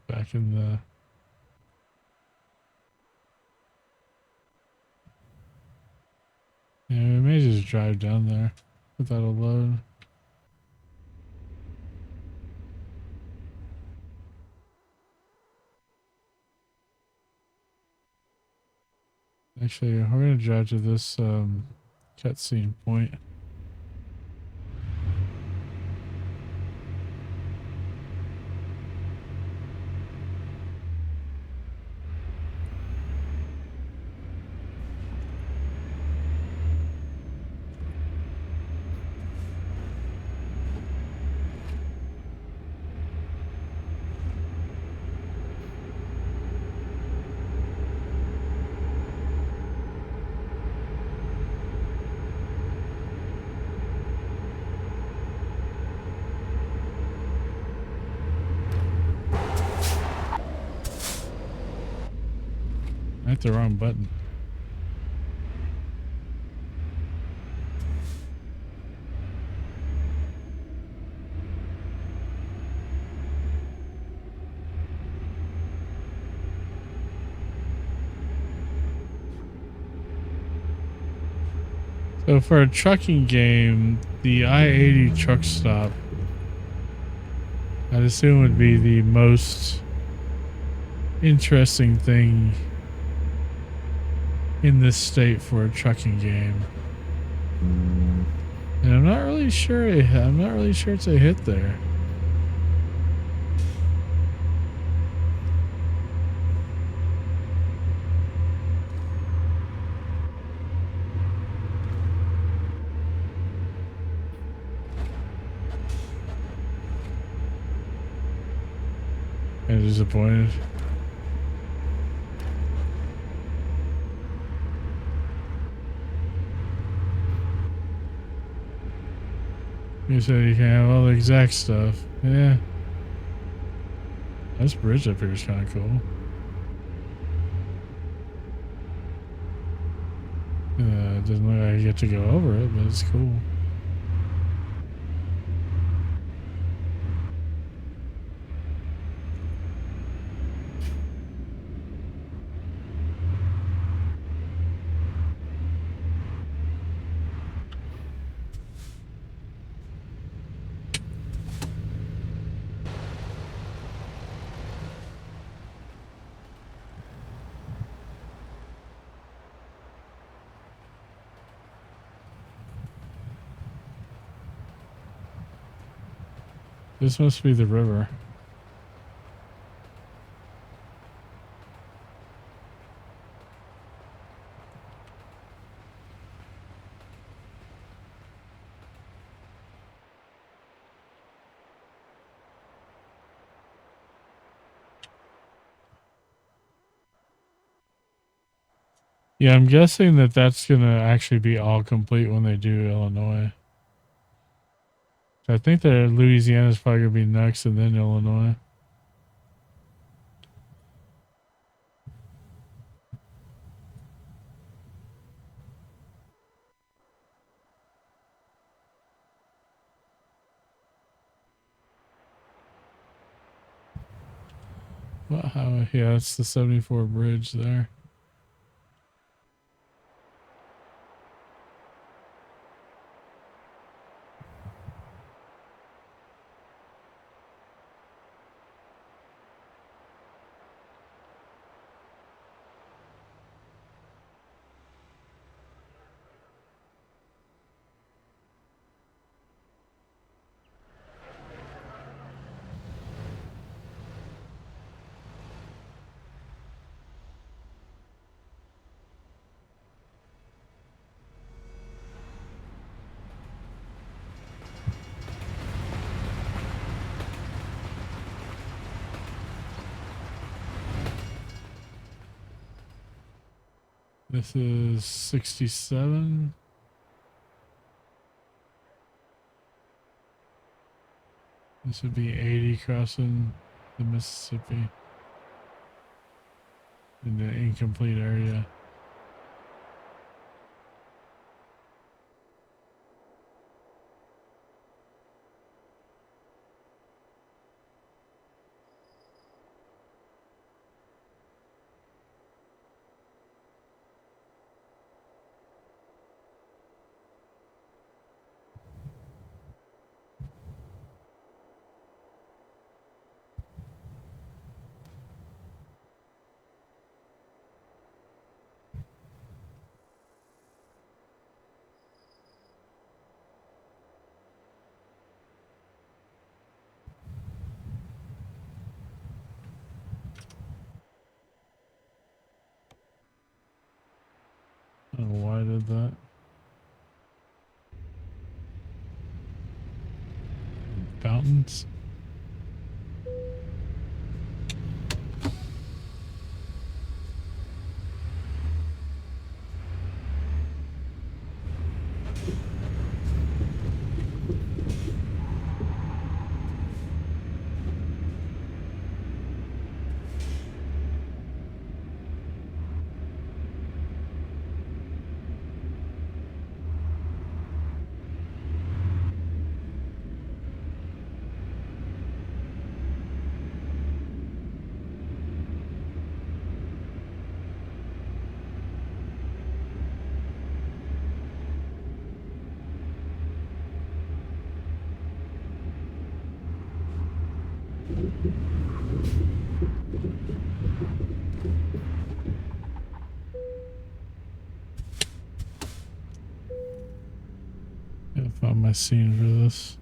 Back in the... Yeah, we may just drive down there without a load. Actually, we're going to drive to this cutscene point. I hit the wrong button. So for a trucking game, the I-80 truck stop, I'd assume would be the most interesting thing in this state for a trucking game. And I'm not really sure it's a hit there. I'm disappointed. You said you can have all the exact stuff. Yeah. This bridge up here is kind of cool. It doesn't look like I get to go over it, but it's cool. This must be the river. Yeah, I'm guessing that that's going to actually be all complete when they do Illinois. I think that Louisiana's probably going to be next and then Illinois. Wow, yeah, it's the 74 bridge there. This is 67. This would be 80 crossing the Mississippi in the incomplete area. I don't know why I did that. Fountains. I found my scene for this.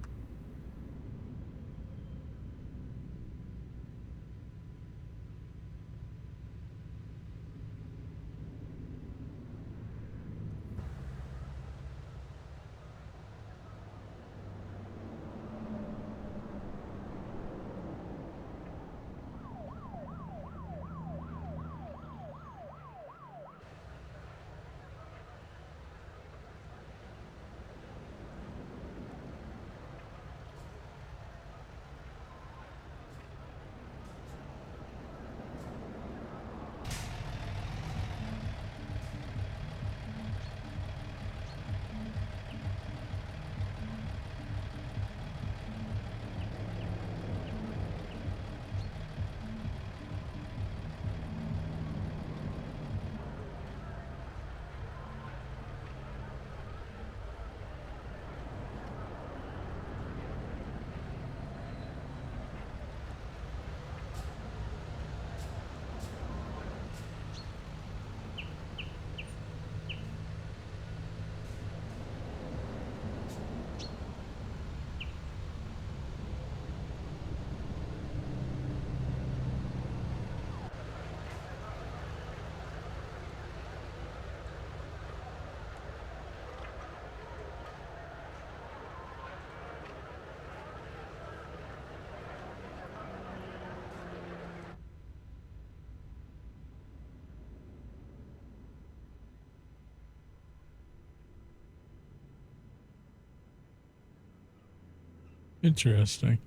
Interesting.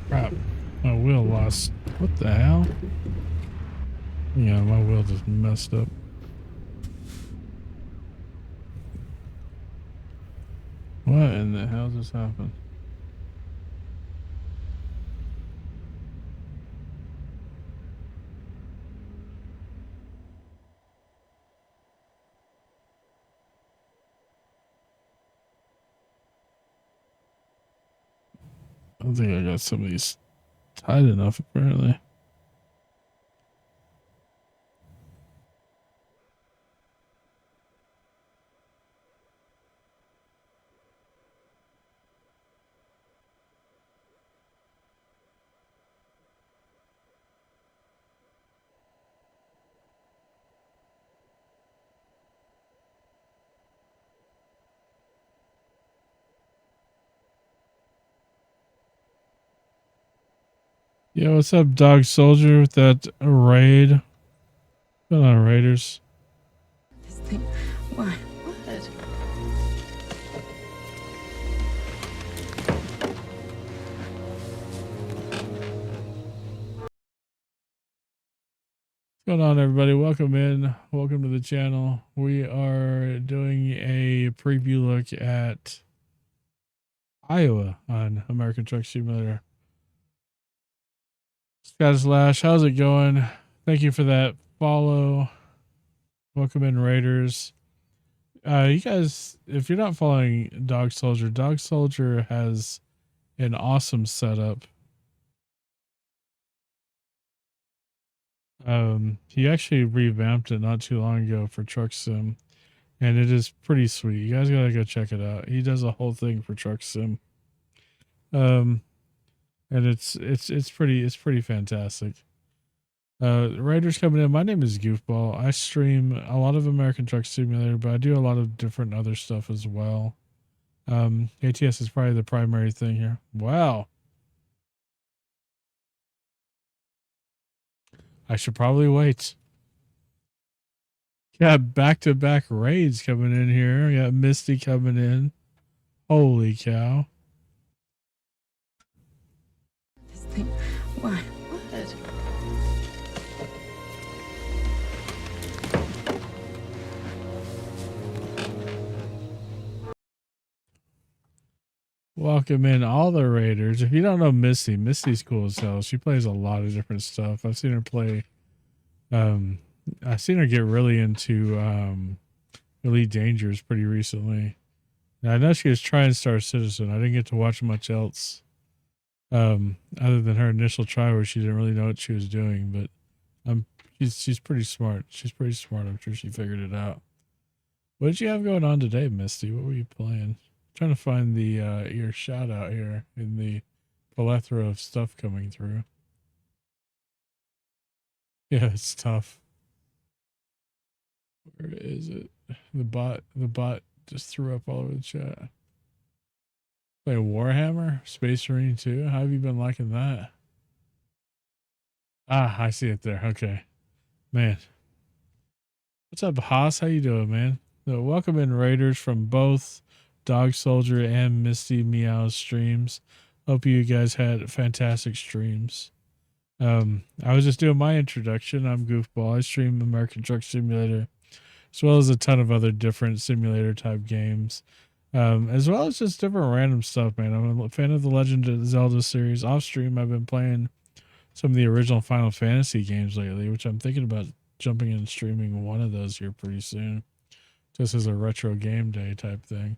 Crap. My wheel lost. What the hell? Yeah, my wheel just messed up. What in the hell just happened? I don't think I got some of these tight enough, apparently. Yeah, what's up, Dog Soldier, with that raid? What's going on, Raiders? This thing, why? What? What's going on, everybody? Welcome in. Welcome to the channel. We are doing a preview look at Iowa on American Truck Simulator. Scott Slash, how's it going? Thank you for that follow. Welcome in, Raiders. You guys, if you're not following Dog Soldier has an awesome setup. He actually revamped it not too long ago for Truck Sim, and it is pretty sweet. You guys gotta go check it out. He does a whole thing for Truck Sim. And it's pretty fantastic. Writers coming in. My name is Goofball. I stream a lot of American Truck Simulator, but I do a lot of different other stuff as well. ATS is probably the primary thing here. Wow. I should probably wait. Got back-to-back raids coming in here. Got Misty coming in. Holy cow. This thing, why? What? Welcome in all the Raiders. If you don't know Misty, Misty's cool as hell. She plays a lot of different stuff. I've seen her play. I've seen her get really into Elite Dangerous pretty recently. Now, I know she was trying Star Citizen. I didn't get to watch much else, other than her initial try where she didn't really know what she was doing. But she's pretty smart. She's pretty smart. I'm sure she figured it out. What did you have going on today, Misty? What were you playing? Trying to find the your shout out here in the plethora of stuff coming through. Yeah, it's tough. Where is it? The bot just threw up all over the chat. Play Warhammer, Space Marine 2. How have you been liking that? Ah, I see it there. Okay. Man. What's up, Haas? How you doing, man? So welcome in, Raiders, from both Dog Soldier and Misty Meow streams. Hope you guys had fantastic streams. I was just doing my introduction. I'm Goofball. I stream American Truck Simulator, as well as a ton of other different simulator type games, as well as just different random stuff, man. I'm a fan of the Legend of Zelda series. Off stream, I've been playing some of the original Final Fantasy games lately, which I'm thinking about jumping in and streaming one of those here pretty soon, just as a retro game day type thing.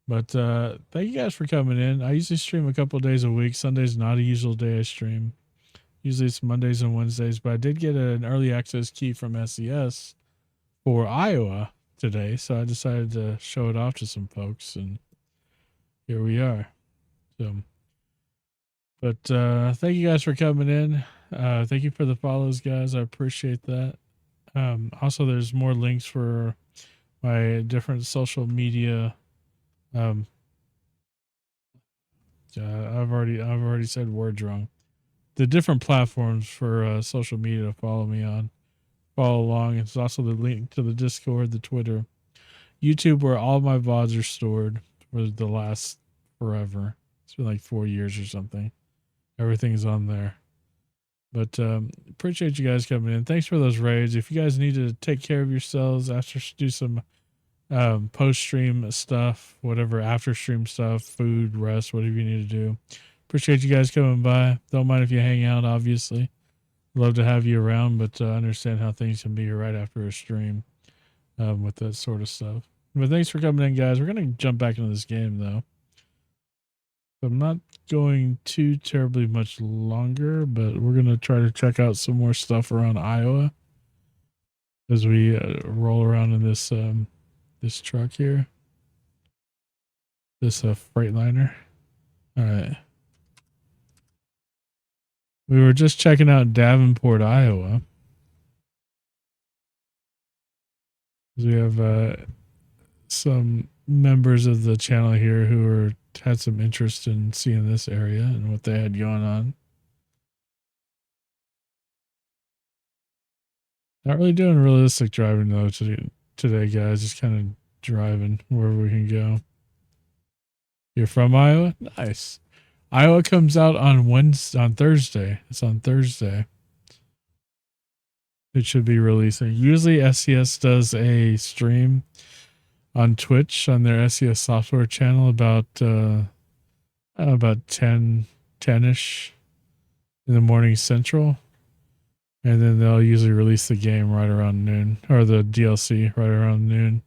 But thank you guys for coming in. I usually stream a couple days a week. Sunday's not a usual day I stream. Usually it's Mondays and Wednesdays, but I did get an early access key from SES for Iowa today, so I decided to show it off to some folks, and here we are. So, but thank you guys for coming in. Thank you for the follows, guys. I appreciate that. Also, there's more links for my different social media. I've already said words wrong. The different platforms for social media to follow me on, follow along. It's also the link to the Discord, the Twitter, YouTube, where all my VODs are stored for the last forever. It's been like 4 years or something. Everything's on there. But appreciate you guys coming in. Thanks for those raids. If you guys need to take care of yourselves after, do some post stream stuff, whatever, after stream stuff, food, rest, whatever you need to do. Appreciate you guys coming by. Don't mind if you hang out, obviously. Love to have you around, but understand how things can be right after a stream with that sort of stuff. But thanks for coming in, guys. We're going to jump back into this game, though. I'm not going too terribly much longer, but we're going to try to check out some more stuff around Iowa as we roll around in this this truck here. This Freightliner. All right. We were just checking out Davenport, Iowa. We have some members of the channel here who had some interest in seeing this area and what they had going on. Not really doing realistic driving though today, guys. Just kind of driving wherever we can go. You're from Iowa? Nice. Iowa comes out on Thursday. It's on Thursday. It should be releasing. Usually SES does a stream on Twitch on their SES software channel about 10-ish in the morning central. And then they'll usually release the game right around noon, or the DLC right around noon.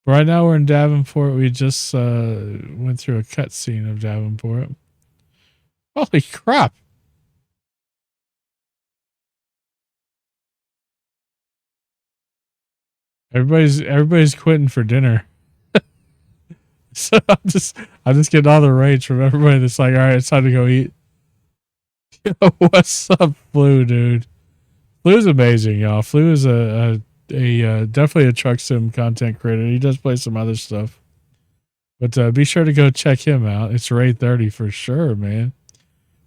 But right now we're in Davenport. We just went through a cutscene of Davenport. Holy crap. Everybody's quitting for dinner. So I'm just getting all the rage from everybody that's like, all right, it's time to go eat. Yo, what's up, Flu, dude? Flu's amazing, y'all. Flu is a definitely a truck sim content creator. He does play some other stuff. But be sure to go check him out. It's raid 30 for sure, man.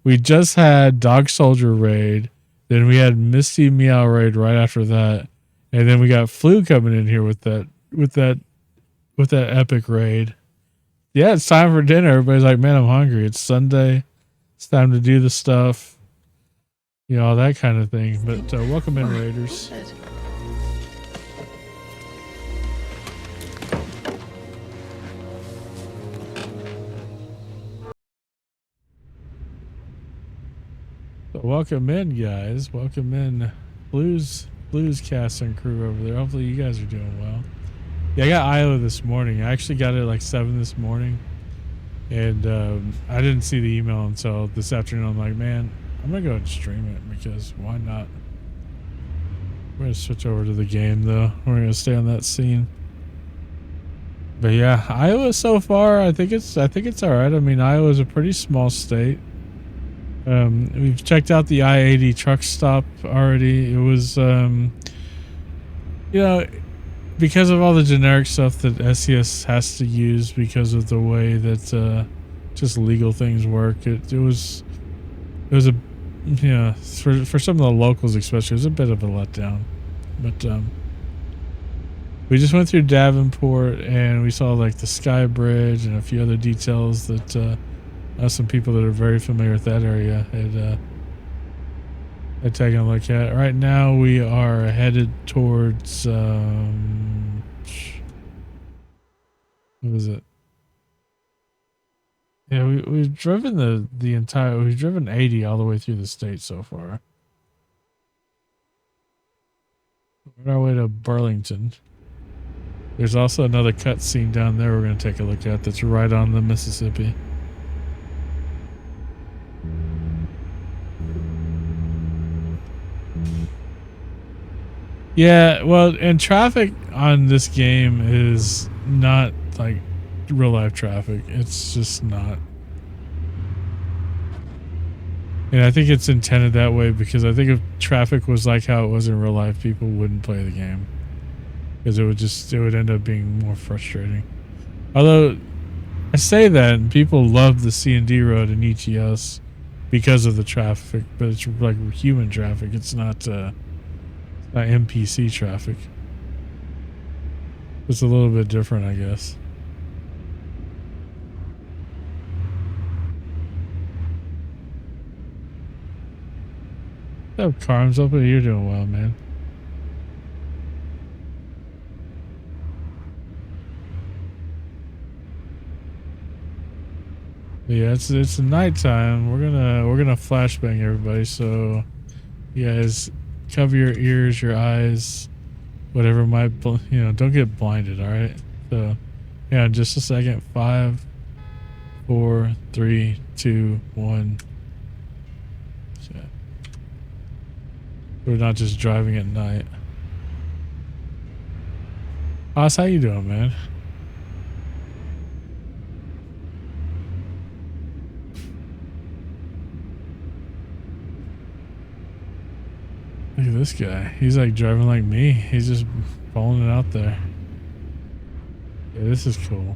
We just had Dog Soldier raid. Then we had Misty Meow raid right after that. And then we got Flu coming in here with that epic raid. Yeah, it's time for dinner. Everybody's like, man, I'm hungry. It's Sunday. It's time to do the stuff. You know, all that kind of thing. But welcome in, Raiders. So welcome in, guys. Welcome in, Blues cast and crew over there. Hopefully you guys are doing well. Yeah, I got Iowa this morning. I actually got it at like 7 this morning. And I didn't see the email until this afternoon. I'm like, man, I'm going to go and stream it because why not? We're going to switch over to the game, though. We're going to stay on that scene. But yeah, Iowa so far, I think it's all right. I mean, Iowa's a pretty small state. We've checked out the I-80 truck stop already. It was, you know, because of all the generic stuff that SES has to use because of the way that just legal things work. It was a, yeah, for some of the locals especially, it was a bit of a letdown. But we just went through Davenport and we saw like the Sky Bridge and a few other details that some people that are very familiar with that area had taken a look at. Right now we are headed towards what was it? Yeah, we've driven we've driven 80 all the way through the state so far. We're on our way to Burlington. There's also another cutscene down there we're going to take a look at that's right on the Mississippi. Yeah, well, and traffic on this game is not like real life traffic. It's just not. And I think it's intended that way because I think if traffic was like how it was in real life, people wouldn't play the game. Because it would end up being more frustrating. Although, I say that and people love the C&D road in ETS because of the traffic, but it's like human traffic. It's not NPC traffic. It's a little bit different, I guess. What's up, Carms? Hope you're doing well, man. Yeah, it's nighttime. We're gonna flashbang everybody, so you guys cover your ears, your eyes, whatever might, you know, don't get blinded, all right? So, yeah, in just a second. 5, 4, 3, 2, 1. So, we're not just driving at night. Oz, how you doing, man? Look at this guy. He's like driving like me. He's just pulling it out there. Yeah, this is cool.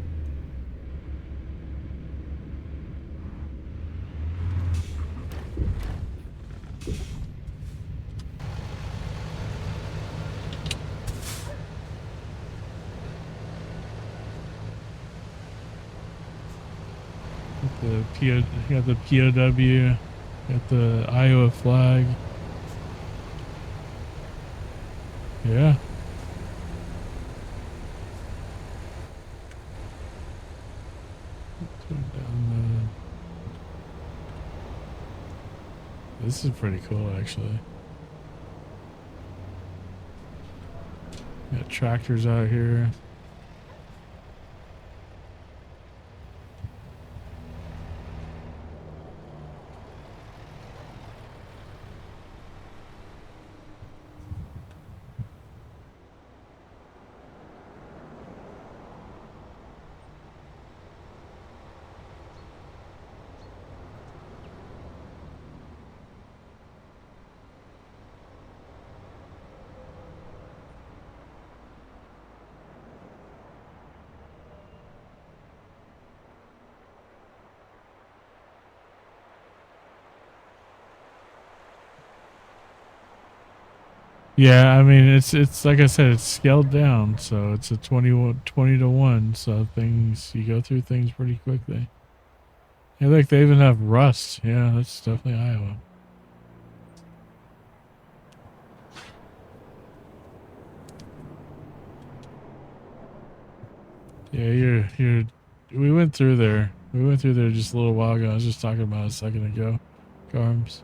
Got the POW, got the Iowa flag. Yeah. This is pretty cool, actually. Got tractors out here. Yeah, I mean it's like I said, it's scaled down, so it's a 20 to 1, so you go through things pretty quickly. Hey, look, they even have rust. Yeah, that's definitely Iowa. Yeah, we went through there. We went through there just a little while ago. I was just talking about it a second ago. Garms.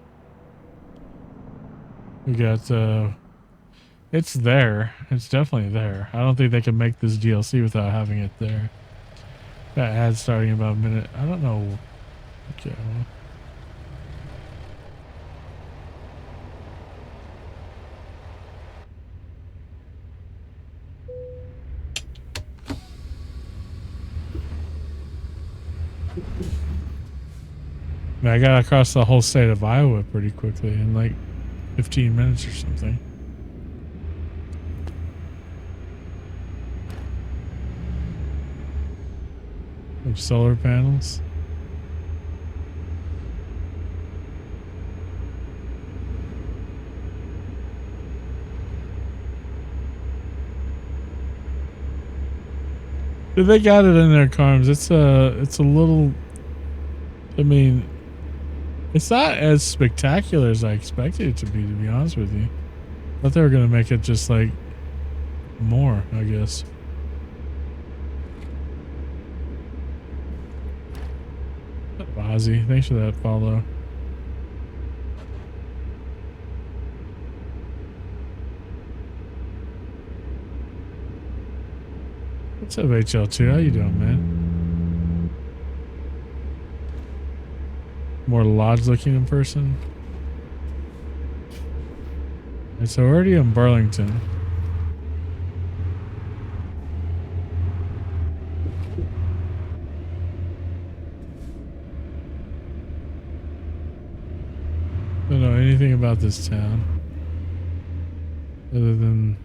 We got it's there. It's definitely there. I don't think they can make this DLC without having it there. That ad starting in about a minute. I don't know. Okay. I got across the whole state of Iowa pretty quickly in like 15 minutes or something. Of solar panels. They got it in their Carms. It's a little, I mean, it's not as spectacular as I expected it to be honest with you. I thought they were gonna make it just like more, I guess. Ozzy. Thanks for that follow. What's up, HL2? How you doing, man? More lodge looking in person. And so we're already in Burlington. Don't know anything about this town other than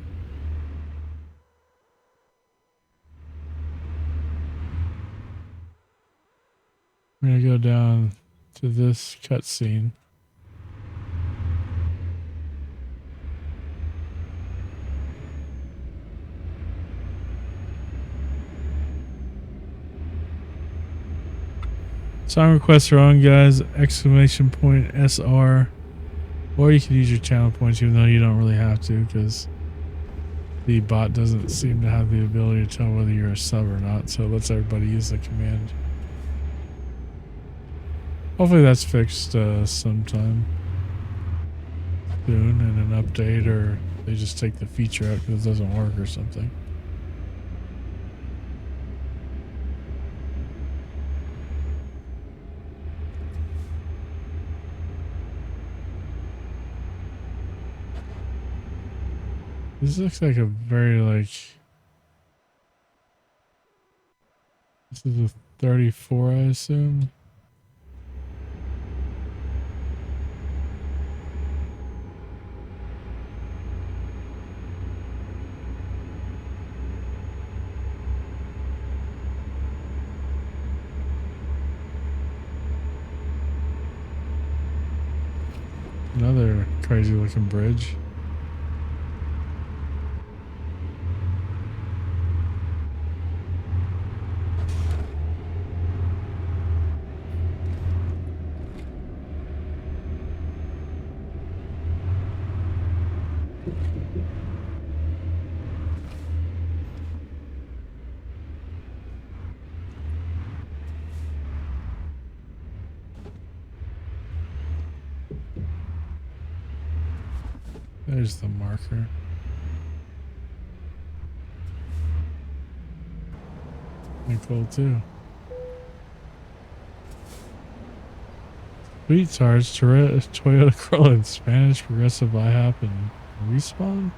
I'm gonna go down to this cutscene. Song requests are on, guys. Exclamation point SR. Or you can use your channel points, even though you don't really have to, because the bot doesn't seem to have the ability to tell whether you're a sub or not, so it lets everybody use the command. Hopefully that's fixed sometime soon in an update, or they just take the feature out because it doesn't work or something. This looks like a very this is a 34, I assume. Another crazy looking bridge. There's the marker. Pretty cool too. Sweethearts, Toyota Corolla in Spanish, Progressive IHOP, and Respawn?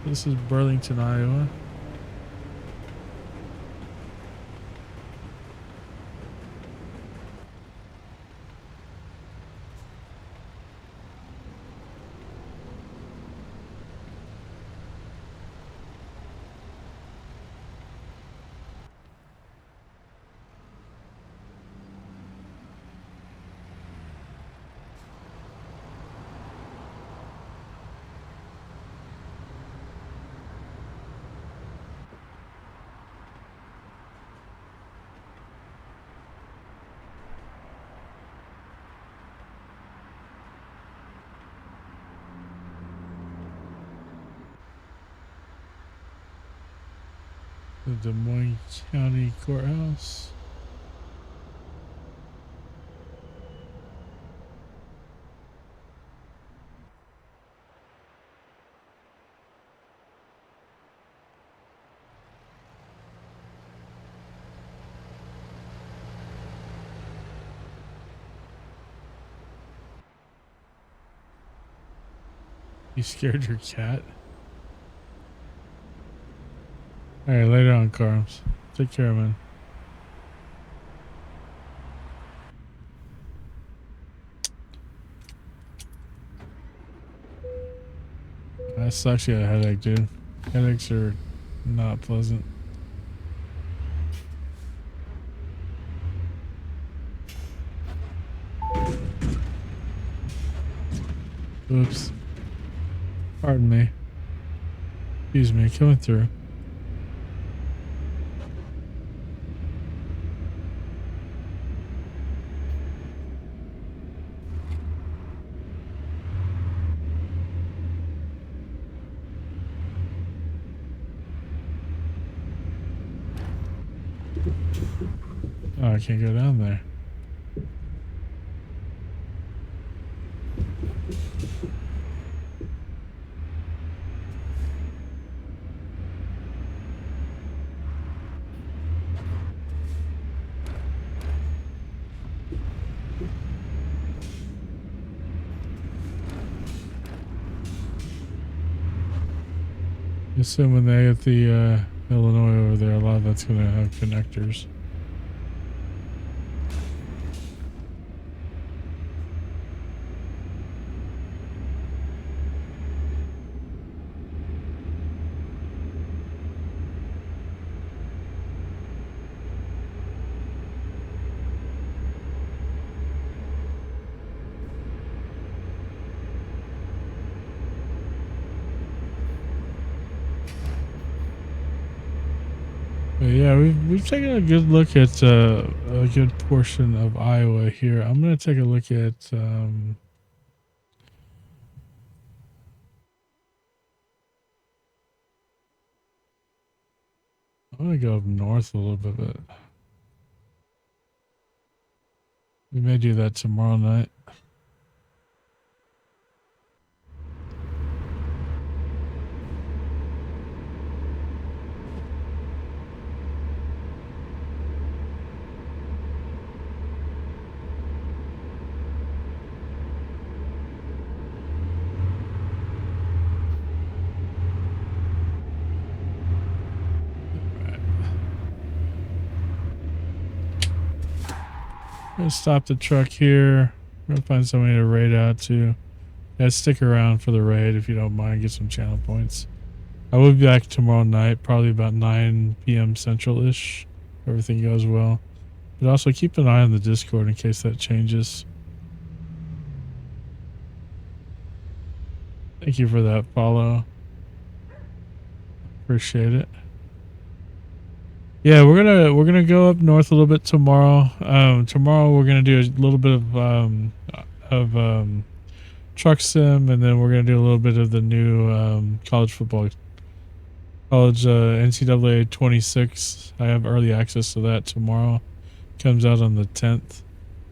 This is Burlington, Iowa. The Des Moines County Courthouse. You scared your cat? Alright, later on, Carms. Take care, man. That sucks. You got a headache, dude. Headaches are not pleasant. Oops. Pardon me. Excuse me, coming through. Oh, I can't go down there. Assuming they at the Illinois over there, a lot of that's going to have connectors. But yeah, we've taken a good look at a good portion of Iowa here. I'm gonna take a look at I'm gonna go up north a little bit, but we may do that tomorrow night. Gonna stop the truck here. We're gonna find somebody to raid out to. Guys, stick around for the raid if you don't mind. Get some channel points. I will be back tomorrow night, probably about 9 p.m. Central-ish. Everything goes well. But also keep an eye on the Discord in case that changes. Thank you for that follow. Appreciate it. Yeah, we're gonna go up north a little bit tomorrow. Tomorrow we're gonna do a little bit of truck sim, and then we're gonna do a little bit of the new college football, college NCAA 26. I have early access to that tomorrow. Comes out on the 10th.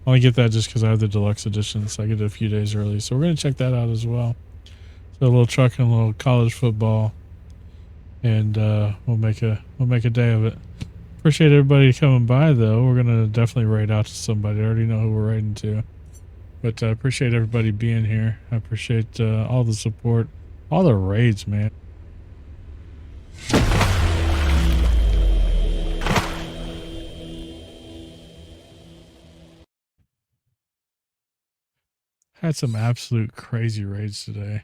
I only get that just because I have the deluxe edition, so I get it a few days early. So we're gonna check that out as well. So a little truck and a little college football, and we'll make a day of it. Appreciate everybody coming by, though. We're gonna definitely raid out to somebody. I already know who we're raiding to, but I appreciate everybody being here. I appreciate all the support, all the raids, man. Had some absolute crazy raids today.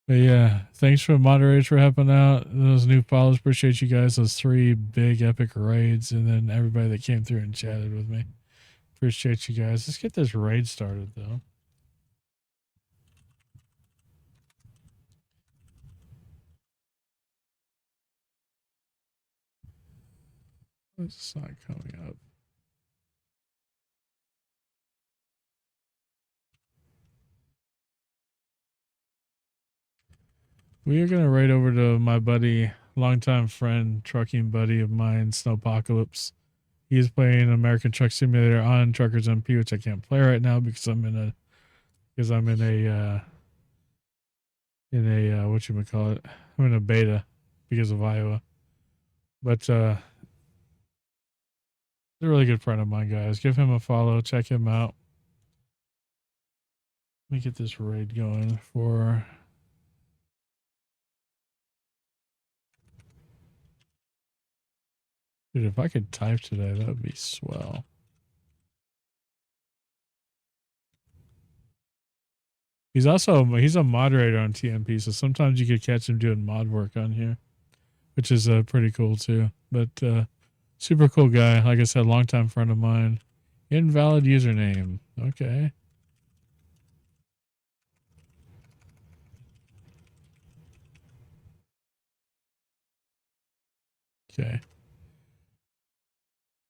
But yeah, thanks for moderators for helping out. Those new follows, appreciate you guys. Those 3 big epic raids, and then everybody that came through and chatted with me. Appreciate you guys. Let's get this raid started, though. It's not coming up. We are gonna raid over to my buddy, longtime friend, trucking buddy of mine, Snowpocalypse. He is playing American Truck Simulator on Truckers MP, which I can't play right now because I'm in a whatchamacallit. I'm in a beta because of Iowa. But he's a really good friend of mine, guys. Give him a follow, check him out. Let me get this raid going for dude, if I could type today, that would be swell. He's a moderator on TMP, so sometimes you could catch him doing mod work on here, which is pretty cool too. But super cool guy. Like I said, longtime friend of mine. Invalid username. Okay. Okay.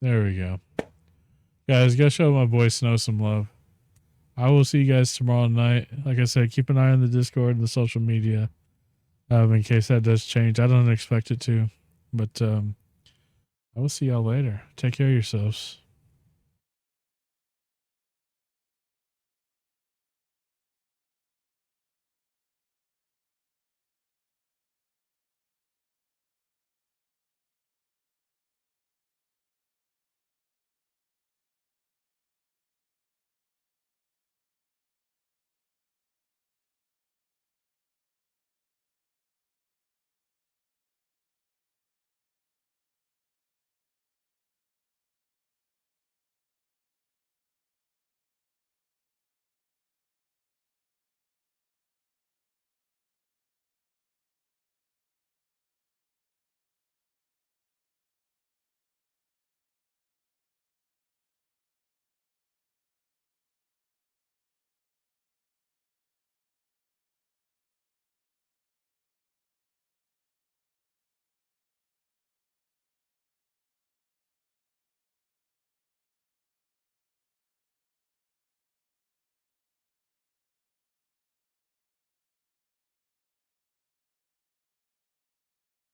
There we go. Guys, go show my boy Snow some love. I will see you guys tomorrow night. Like I said, keep an eye on the Discord and the social media. In case that does change. I don't expect it to, but I will see y'all later. Take care of yourselves.